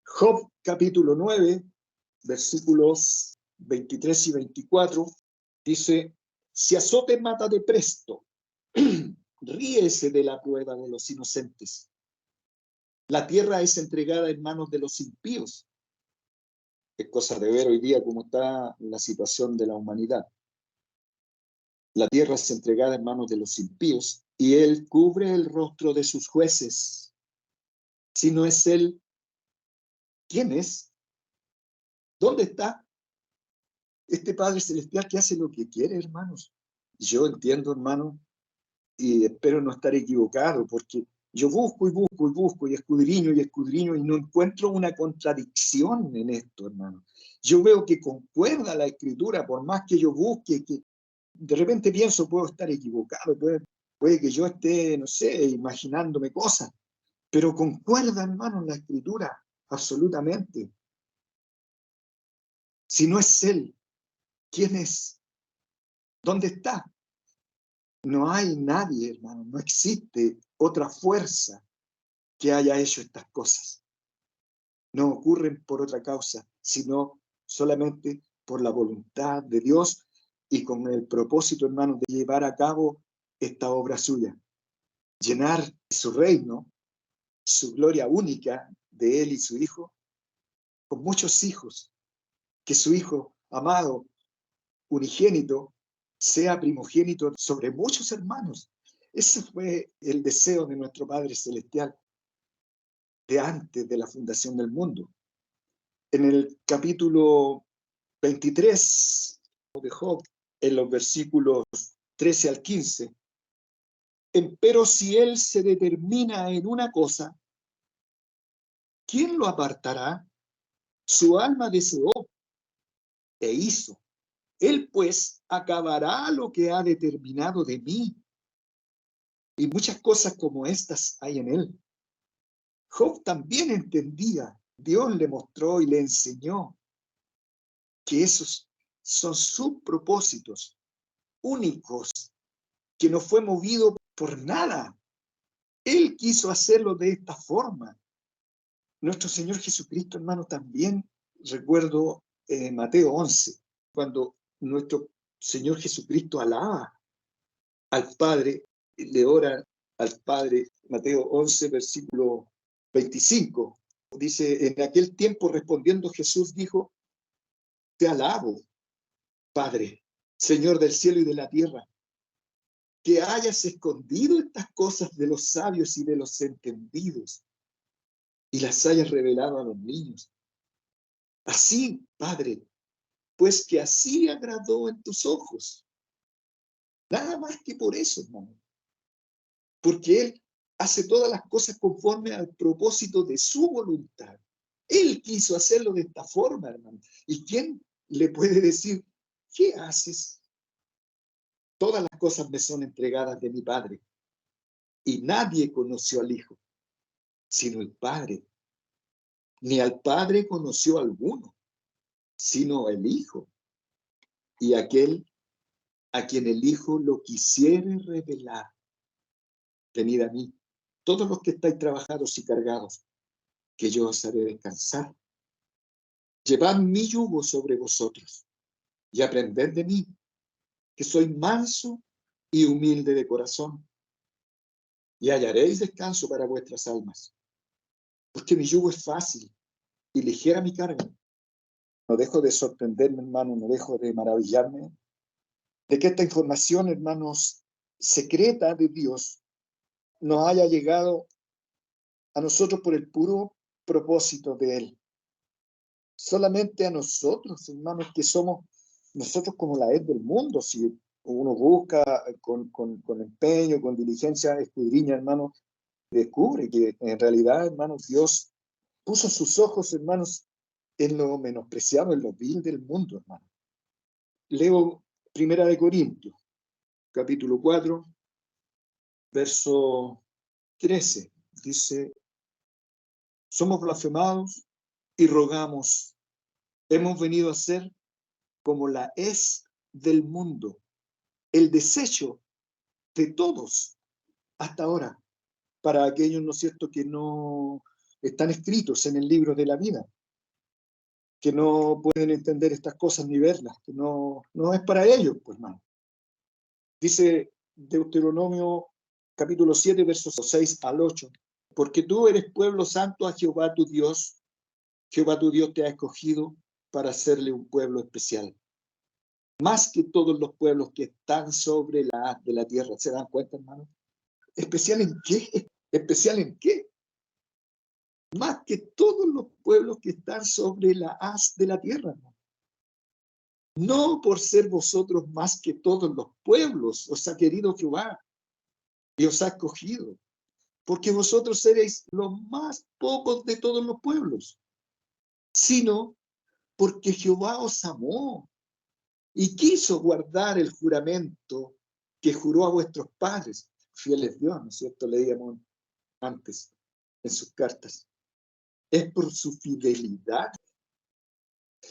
Job, capítulo 9, versículos 23 y 24, dice: si azote mata de presto, ríese de la prueba de los inocentes. La tierra es entregada en manos de los impíos. Es cosa de ver hoy día cómo está la situación de la humanidad. La tierra es entregada en manos de los impíos y Él cubre el rostro de sus jueces. Si no es Él, ¿quién es? ¿Dónde está este Padre Celestial que hace lo que quiere, hermanos? Yo entiendo, hermanos, y espero no estar equivocado, porque yo busco y busco y busco y escudriño y no encuentro una contradicción en esto, hermano. Yo veo que concuerda la Escritura, por más que yo busque, que de repente pienso, puedo estar equivocado, puede que yo esté, no sé, imaginándome cosas, pero concuerda, hermano, la Escritura, absolutamente. Si no es Él, ¿quién es? ¿Dónde está? No hay nadie, hermano, no existe otra fuerza que haya hecho estas cosas. No ocurren por otra causa, sino solamente por la voluntad de Dios y con el propósito, hermano, de llevar a cabo esta obra suya. Llenar su reino, su gloria única de Él y su Hijo, con muchos hijos, que su Hijo amado, unigénito, sea primogénito sobre muchos hermanos. Ese fue el deseo de nuestro Padre Celestial de antes de la fundación del mundo. En el capítulo 23 de Job, en los versículos 13 al 15, pero si él se determina en una cosa, ¿quién lo apartará? Su alma deseó e hizo. Él pues acabará lo que ha determinado de mí. Y muchas cosas como estas hay en él. Job también entendía. Dios le mostró y le enseñó que esos son sus propósitos únicos, que no fue movido por nada. Él quiso hacerlo de esta forma. Nuestro Señor Jesucristo, hermano, también recuerdo Mateo 11, cuando nuestro Señor Jesucristo alaba al Padre, le ora al Padre, Mateo 11, versículo 25. Dice, en aquel tiempo respondiendo Jesús dijo, te alabo, Padre, Señor del cielo y de la tierra, que hayas escondido estas cosas de los sabios y de los entendidos y las hayas revelado a los niños. Así, Padre, pues que así agradó en tus ojos. Nada más que por eso, hermano. Porque Él hace todas las cosas conforme al propósito de su voluntad. Él quiso hacerlo de esta forma, hermano. ¿Y quién le puede decir, qué haces? Todas las cosas me son entregadas de mi Padre. Y nadie conoció al Hijo, sino el Padre. Ni al Padre conoció alguno, sino el Hijo. Y aquel a quien el Hijo lo quisiere revelar. Venid a mí, todos los que estáis trabajados y cargados, que yo os haré descansar. Llevad mi yugo sobre vosotros y aprended de mí, que soy manso y humilde de corazón, y hallaréis descanso para vuestras almas, porque mi yugo es fácil y ligera mi carga. No dejo de sorprenderme, hermano, no dejo de maravillarme de que esta información, hermanos, secreta de Dios, nos haya llegado a nosotros por el puro propósito de Él. Solamente a nosotros, hermanos, que somos nosotros como la ed del mundo. Si uno busca con empeño, con diligencia, escudriña, hermanos, descubre que en realidad, hermanos, Dios puso sus ojos, hermanos, en lo menospreciado, en lo vil del mundo, hermanos. Leo 1 Corintios, capítulo 4, verso 13. Dice, somos blasfemados y rogamos. Hemos venido a ser como la es del mundo, el desecho de todos hasta ahora, para aquellos, ¿no es cierto?, que no están escritos en el libro de la vida, que no pueden entender estas cosas ni verlas, que no es para ellos, pues, hermano. Dice Deuteronomio capítulo 7, versos 6 al 8, porque tú eres pueblo santo a Jehová tu Dios te ha escogido para hacerle un pueblo especial, más que todos los pueblos que están sobre la haz de la tierra. ¿Se dan cuenta, hermano? ¿Especial en qué? ¿Especial en qué? más que todos los pueblos que están sobre la haz de la tierra. No por ser vosotros más que todos los pueblos, os ha querido Jehová y os ha escogido, porque vosotros seréis los más pocos de todos los pueblos, sino porque Jehová os amó y quiso guardar el juramento que juró a vuestros padres. Fiel es Dios, ¿no es cierto? Leíamos antes en sus cartas. Es por su fidelidad,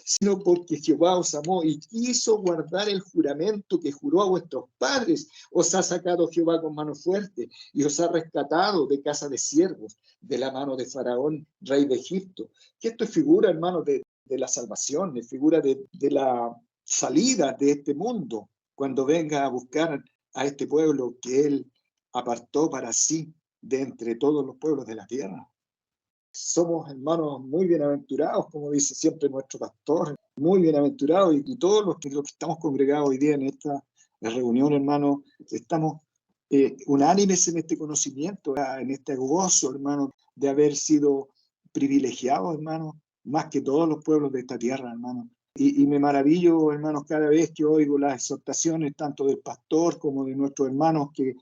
sino porque Jehová os amó y quiso guardar el juramento que juró a vuestros padres. Os ha sacado Jehová con mano fuerte y os ha rescatado de casa de siervos, de la mano de Faraón, rey de Egipto. Que esto es figura, hermano, de la salvación, es figura de la salida de este mundo, cuando venga a buscar a este pueblo que él apartó para sí de entre todos los pueblos de la tierra. Somos, hermanos, muy bienaventurados, como dice siempre nuestro pastor, muy bienaventurados, y todos los que estamos congregados hoy día en esta reunión, hermanos, estamos unánimes en este conocimiento, en este gozo, hermanos, de haber sido privilegiados, hermanos, más que todos los pueblos de esta tierra, hermanos. Y me maravillo, hermanos, cada vez que oigo las exhortaciones tanto del pastor como de nuestros hermanos que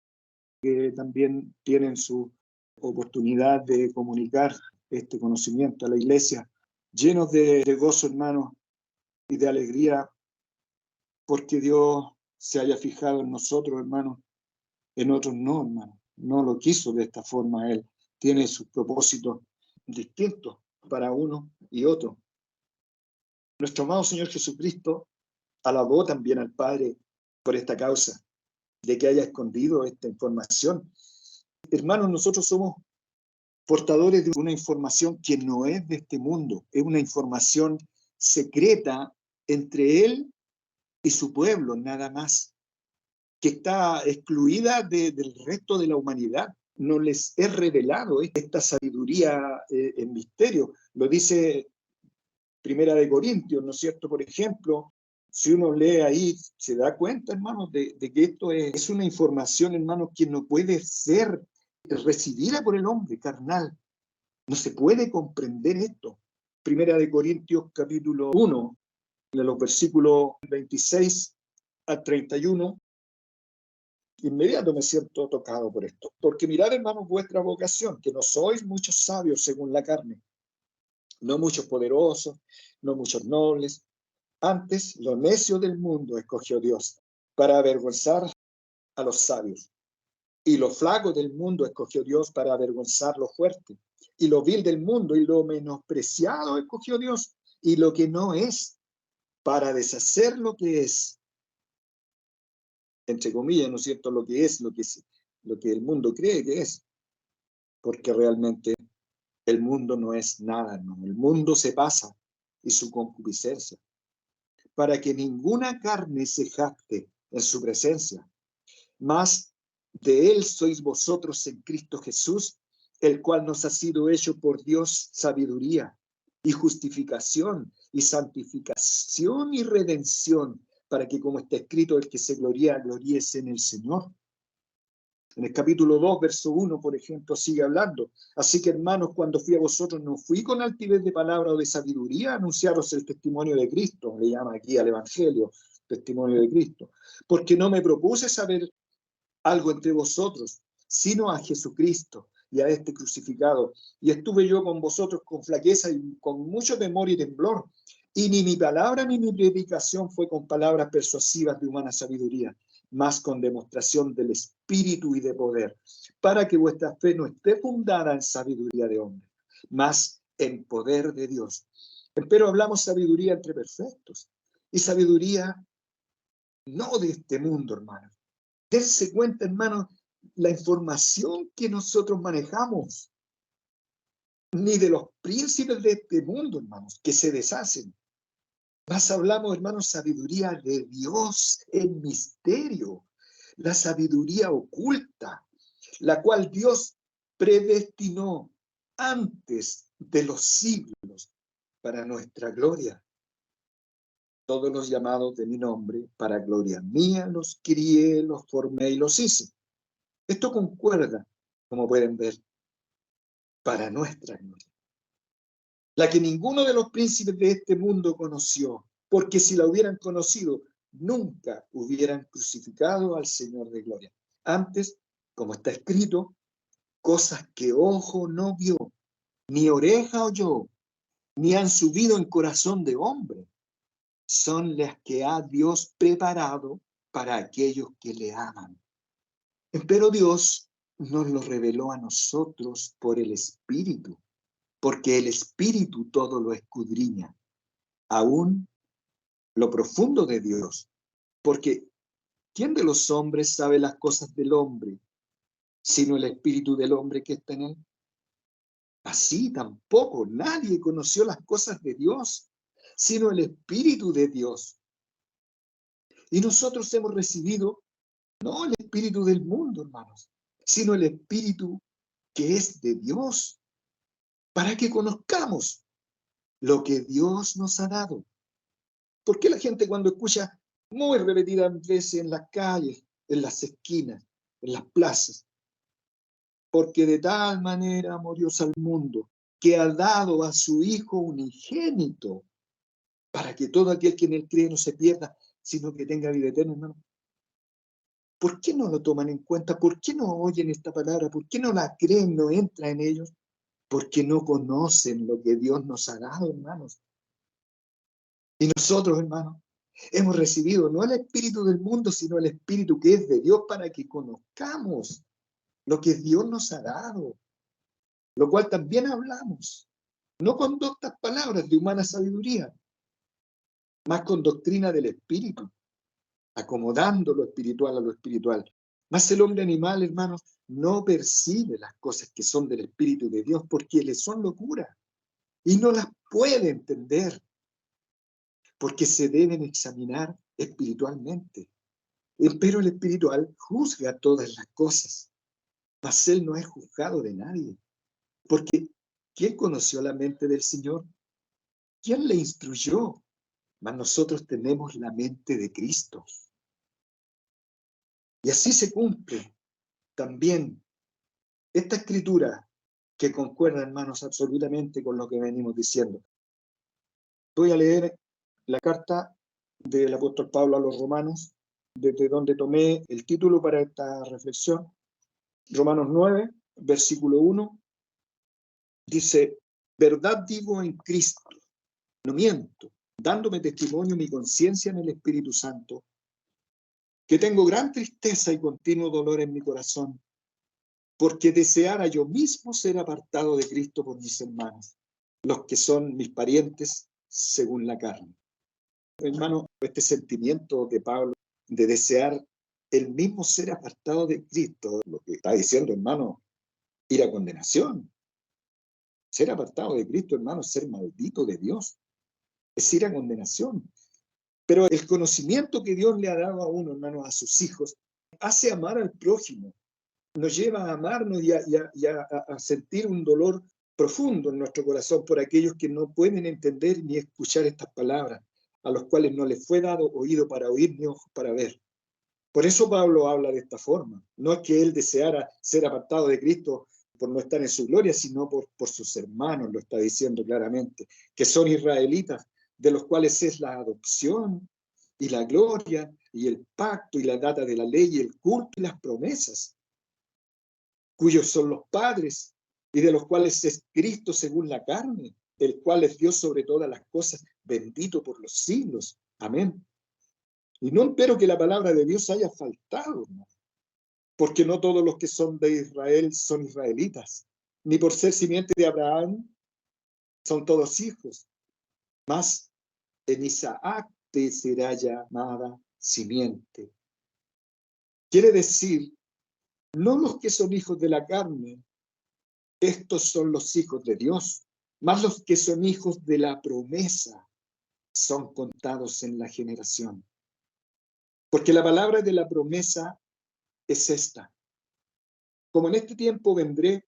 también tienen su oportunidad de comunicar este conocimiento a la iglesia, llenos de gozo, hermanos, y de alegría, porque Dios se haya fijado en nosotros, hermanos, en otros no, hermanos. No lo quiso de esta forma Él. Tiene sus propósitos distintos para uno y otro. Nuestro amado Señor Jesucristo alabó también al Padre por esta causa, de que haya escondido esta información. Hermanos, nosotros somos portadores de una información que no es de este mundo, es una información secreta entre Él y su pueblo, nada más, que está excluida del resto de la humanidad. No les es revelado esta sabiduría en misterio. Lo dice Primera de Corintios, ¿no es cierto? Por ejemplo, si uno lee ahí, se da cuenta, hermanos, de que esto es una información, hermanos, que no puede ser recibida por el hombre carnal. No se puede comprender esto. Primera de Corintios, capítulo 1, de los versículos 26 al 31, inmediato me siento tocado por esto. Porque mirad, hermanos, vuestra vocación, que no sois muchos sabios según la carne, no muchos poderosos, no muchos nobles. Antes, lo necio del mundo escogió Dios para avergonzar a los sabios. Y lo flaco del mundo escogió Dios para avergonzar lo fuerte. Y lo vil del mundo y lo menospreciado escogió Dios. Y lo que no es, para deshacer lo que es. Entre comillas, ¿no es cierto? Lo que es, lo que el mundo cree que es. Porque realmente el mundo no es nada, ¿no? El mundo se pasa y su concupiscencia. Para que ninguna carne se jacte en su presencia. Mas de él sois vosotros en Cristo Jesús, el cual nos ha sido hecho por Dios sabiduría y justificación y santificación y redención, para que, como está escrito, el que se gloría, gloríese en el Señor. En el capítulo 2, verso 1, por ejemplo, sigue hablando. Así que, hermanos, cuando fui a vosotros, no fui con altivez de palabra o de sabiduría a anunciaros el testimonio de Cristo, le llama aquí al Evangelio, testimonio de Cristo, porque no me propuse saber algo entre vosotros, sino a Jesucristo y a este crucificado. Y estuve yo con vosotros con flaqueza y con mucho temor y temblor. Y ni mi palabra ni mi predicación fue con palabras persuasivas de humana sabiduría, más con demostración del Espíritu y de poder, para que vuestra fe no esté fundada en sabiduría de hombre, más en poder de Dios. Pero hablamos sabiduría entre perfectos, y sabiduría no de este mundo, hermano. Dense cuenta, hermano, la información que nosotros manejamos, ni de los príncipes de este mundo, hermanos, que se deshacen. Más hablamos, hermanos, sabiduría de Dios en misterio, la sabiduría oculta, la cual Dios predestinó antes de los siglos para nuestra gloria. Todos los llamados de mi nombre, para gloria mía, los crié, los formé y los hice. Esto concuerda, como pueden ver, para nuestra gloria. la que ninguno de los príncipes de este mundo conoció, porque si la hubieran conocido, nunca hubieran crucificado al Señor de gloria. Antes, como está escrito, cosas que ojo no vio, ni oreja oyó, ni han subido en corazón de hombre, son las que ha Dios preparado para aquellos que le aman. Pero Dios nos lo reveló a nosotros por el Espíritu, porque el Espíritu todo lo escudriña, aún lo profundo de Dios. Porque ¿quién de los hombres sabe las cosas del hombre, sino el Espíritu del hombre que está en él? Así tampoco nadie conoció las cosas de Dios, sino el Espíritu de Dios. Y nosotros hemos recibido no el espíritu del mundo, hermanos, sino el espíritu que es de Dios, para que conozcamos lo que Dios nos ha dado. ¿Por qué la gente cuando escucha muy repetidas veces en las calles, en las esquinas, en las plazas? Porque de tal manera amó Dios al mundo, que ha dado a su Hijo unigénito, para que todo aquel que en él cree no se pierda, sino que tenga vida eterna, hermano. ¿Por qué no lo toman en cuenta? ¿Por qué no oyen esta palabra? ¿Por qué no la creen, no entra en ellos? Porque no conocen lo que Dios nos ha dado, hermanos. Y nosotros, hermanos, hemos recibido no el espíritu del mundo, sino el espíritu que es de Dios para que conozcamos lo que Dios nos ha dado, lo cual también hablamos, no con doctas palabras de humana sabiduría, más con doctrina del espíritu, acomodando lo espiritual a lo espiritual. Mas el hombre animal, hermanos, no percibe las cosas que son del Espíritu de Dios porque le son locura y no las puede entender porque se deben examinar espiritualmente. Pero el espiritual juzga todas las cosas, mas él no es juzgado de nadie. Porque ¿quién conoció la mente del Señor? ¿Quién le instruyó? Mas nosotros tenemos la mente de Cristo. Y así se cumple también esta escritura que concuerda, hermanos, absolutamente con lo que venimos diciendo. Voy a leer la carta del apóstol Pablo a los romanos, desde donde tomé el título para esta reflexión. Romanos 9, versículo 1, dice: verdad digo en Cristo, no miento, dándome testimonio mi conciencia en el Espíritu Santo, que tengo gran tristeza y continuo dolor en mi corazón, porque deseara yo mismo ser apartado de Cristo por mis hermanos, los que son mis parientes según la carne. Hermano, este sentimiento de Pablo de desear el mismo ser apartado de Cristo, lo que está diciendo, hermano, ir a condenación. Ser apartado de Cristo, hermano, es ser maldito de Dios, es ir a condenación. Pero el conocimiento que Dios le ha dado a uno, hermano, a sus hijos, hace amar al prójimo, nos lleva a amarnos y a sentir un dolor profundo en nuestro corazón por aquellos que no pueden entender ni escuchar estas palabras, a los cuales no les fue dado oído para oír ni ojos para ver. Por eso Pablo habla de esta forma. No es que él deseara ser apartado de Cristo por no estar en su gloria, sino por sus hermanos, lo está diciendo claramente, que son israelitas, de los cuales es la adopción y la gloria y el pacto y la data de la ley y el culto y las promesas, cuyos son los padres y de los cuales es Cristo según la carne, el cual es Dios sobre todas las cosas, bendito por los siglos. Amén. Y no espero que la palabra de Dios haya faltado, ¿no? Porque no todos los que son de Israel son israelitas, ni por ser simiente de Abraham son todos hijos, mas en Isaac te será llamada simiente. Quiere decir, no los que son hijos de la carne, estos son los hijos de Dios, mas los que son hijos de la promesa son contados en la generación. Porque la palabra de la promesa es esta: como en este tiempo vendré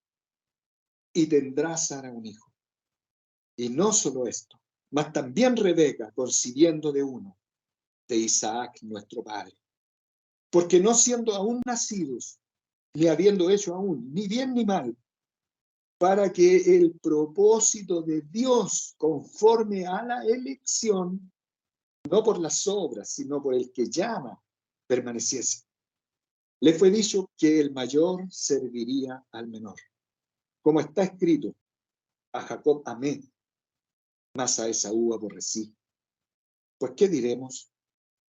y tendrá Sara un hijo. Y no solo esto, mas también Rebeca, concibiendo de uno, de Isaac nuestro padre. Porque no siendo aún nacidos, ni habiendo hecho aún ni bien ni mal, para que el propósito de Dios conforme a la elección, no por las obras, sino por el que llama, permaneciese. Le fue dicho que el mayor serviría al menor. Como está escrito, a Jacob amé, mas a Esaú aborrecí. Pues, ¿qué diremos?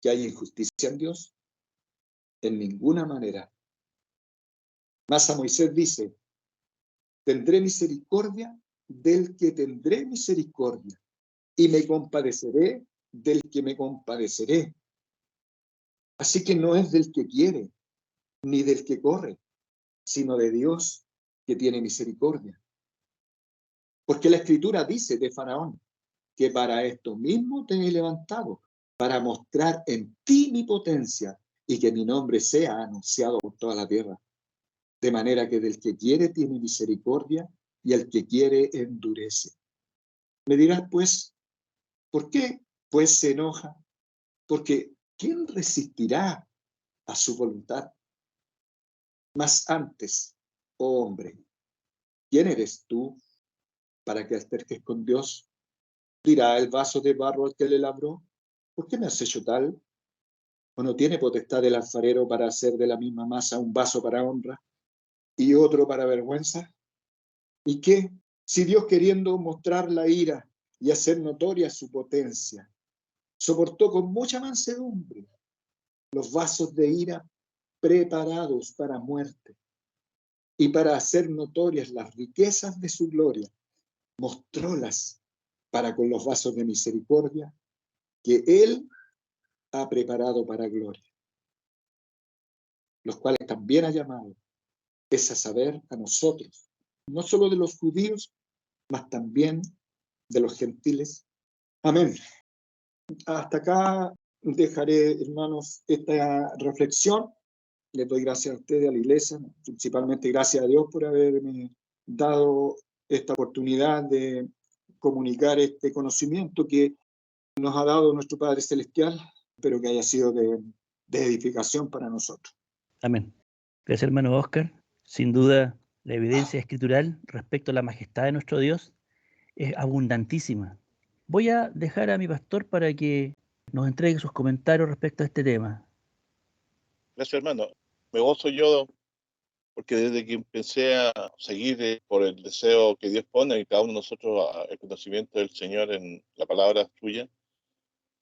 ¿Que hay injusticia en Dios? En ninguna manera. Mas a Moisés dice, tendré misericordia del que tendré misericordia, y me compadeceré del que me compadeceré. Así que no es del que quiere, ni del que corre, sino de Dios que tiene misericordia. Porque la Escritura dice de Faraón, que para esto mismo te he levantado, para mostrar en ti mi potencia, y que mi nombre sea anunciado por toda la tierra. De manera que del que quiere tiene misericordia, y al que quiere endurece. Me dirás, pues, ¿por qué? Pues se enoja. Porque ¿quién resistirá a su voluntad? Mas antes, oh hombre, ¿quién eres tú para que alterques con Dios? Dirá el vaso de barro al que le labró, ¿por qué me has hecho tal? ¿O no tiene potestad el alfarero para hacer de la misma masa un vaso para honra y otro para vergüenza? ¿Y qué? Si Dios, queriendo mostrar la ira y hacer notoria su potencia, soportó con mucha mansedumbre los vasos de ira preparados para muerte, y para hacer notorias las riquezas de su gloria, mostrólas para con los vasos de misericordia que Él ha preparado para gloria, los cuales también ha llamado, es a saber, a nosotros, no solo de los judíos, mas también de los gentiles. Amén. Hasta acá dejaré, hermanos, esta reflexión. Les doy gracias a ustedes, a la iglesia, principalmente gracias a Dios por haberme dado esta oportunidad de comunicar este conocimiento que nos ha dado nuestro Padre Celestial. Espero que haya sido de edificación para nosotros. Amén. Gracias, hermano Oscar. Sin duda, la evidencia escritural respecto a la majestad de nuestro Dios es abundantísima. Voy a dejar a mi pastor para que nos entregue sus comentarios respecto a este tema. Gracias, hermano. Me gozo yo porque desde que empecé a seguir por el deseo que Dios pone en cada uno de nosotros, el conocimiento del Señor en la palabra suya,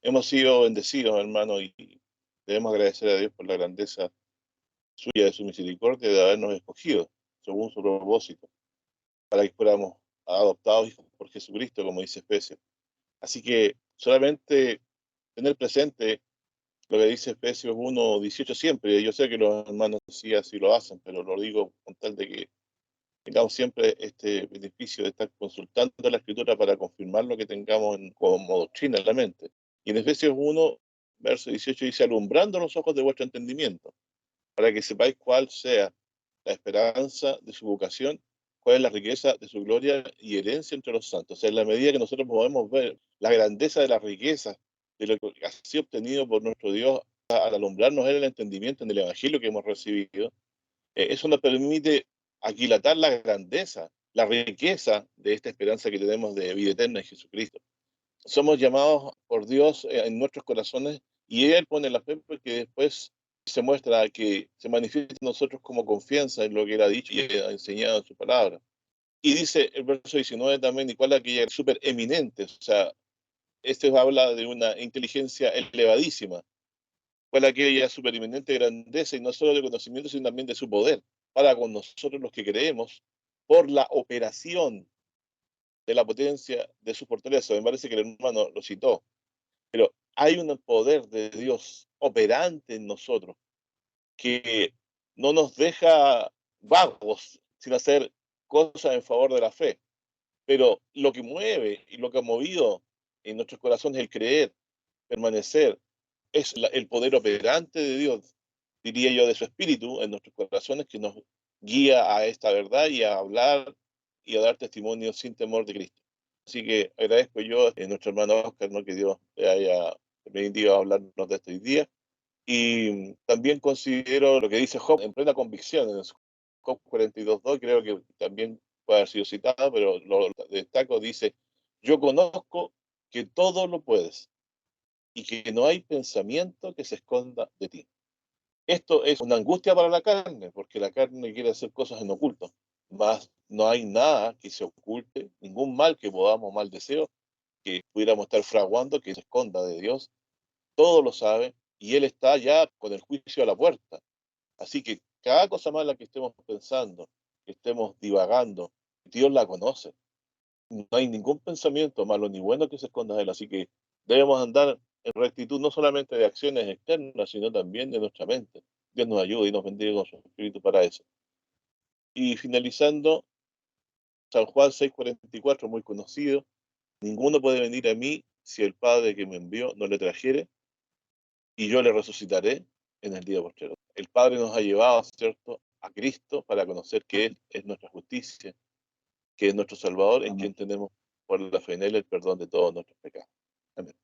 hemos sido bendecidos, hermano, y debemos agradecer a Dios por la grandeza suya, de su misericordia, de habernos escogido según su propósito, para que fuéramos adoptados hijos por Jesucristo, como dice Efesios. Así que solamente tener presente lo que dice Efesios 1:18 siempre. Yo sé que los hermanos sí así lo hacen, pero lo digo con tal de que tengamos siempre este beneficio de estar consultando la Escritura para confirmar lo que tengamos como doctrina en la mente. Y en Efesios 1:18 dice, alumbrando los ojos de vuestro entendimiento, para que sepáis cuál sea la esperanza de su vocación, cuál es la riqueza de su gloria y herencia entre los santos. O sea, en la medida que nosotros podemos ver la grandeza de la riqueza de lo que ha sido obtenido por nuestro Dios al alumbrarnos en el entendimiento en el Evangelio que hemos recibido, eso nos permite aquilatar la grandeza, la riqueza de esta esperanza que tenemos de vida eterna en Jesucristo. Somos llamados por Dios en nuestros corazones y Él pone la fe porque después se muestra que se manifiesta en nosotros como confianza en lo que Él ha dicho y ha enseñado en su palabra. Y dice el verso 19 también, igual aquella súper eminente, o sea, este habla de una inteligencia elevadísima, cual aquella súper eminente grandeza y no solo de conocimiento, sino también de su poder, para con nosotros los que creemos, por la operación de la potencia de su fortaleza. Me parece que el hermano lo citó, pero hay un poder de Dios operante en nosotros que no nos deja vagos sin hacer cosas en favor de la fe. Pero lo que mueve y lo que ha movido en nuestros corazones el creer, permanecer, es el poder operante de Dios, diría yo, de su espíritu en nuestros corazones que nos guía a esta verdad y a hablar y a dar testimonio sin temor de Cristo. Así que agradezco yo a nuestro hermano Oscar, ¿no? Que Dios le haya permitido hablarnos de este día. Y también considero lo que dice Job en plena convicción, en Job 42:2, creo que también puede haber sido citado, pero lo destaco, dice, yo conozco que todo lo puedes y que no hay pensamiento que se esconda de ti. Esto es una angustia para la carne, porque la carne quiere hacer cosas en oculto, mas no hay nada que se oculte, ningún mal que podamos, mal deseo, que pudiéramos estar fraguando, que se esconda de Dios. Todo lo sabe y Él está ya con el juicio a la puerta. Así que cada cosa mala que estemos pensando, que estemos divagando, Dios la conoce. No hay ningún pensamiento malo ni bueno que se esconda de Él. Así que debemos andar en rectitud no solamente de acciones externas, sino también de nuestra mente. Dios nos ayude y nos bendiga con su espíritu para eso. Y finalizando, San Juan 6:44, muy conocido, ninguno puede venir a mí si el Padre que me envió no le trajere, y yo le resucitaré en el día postrero. El Padre nos ha llevado, ¿cierto?, a Cristo para conocer que Él es nuestra justicia, que es nuestro Salvador, en quien tenemos por la fe en Él el perdón de todos nuestros pecados. Amén.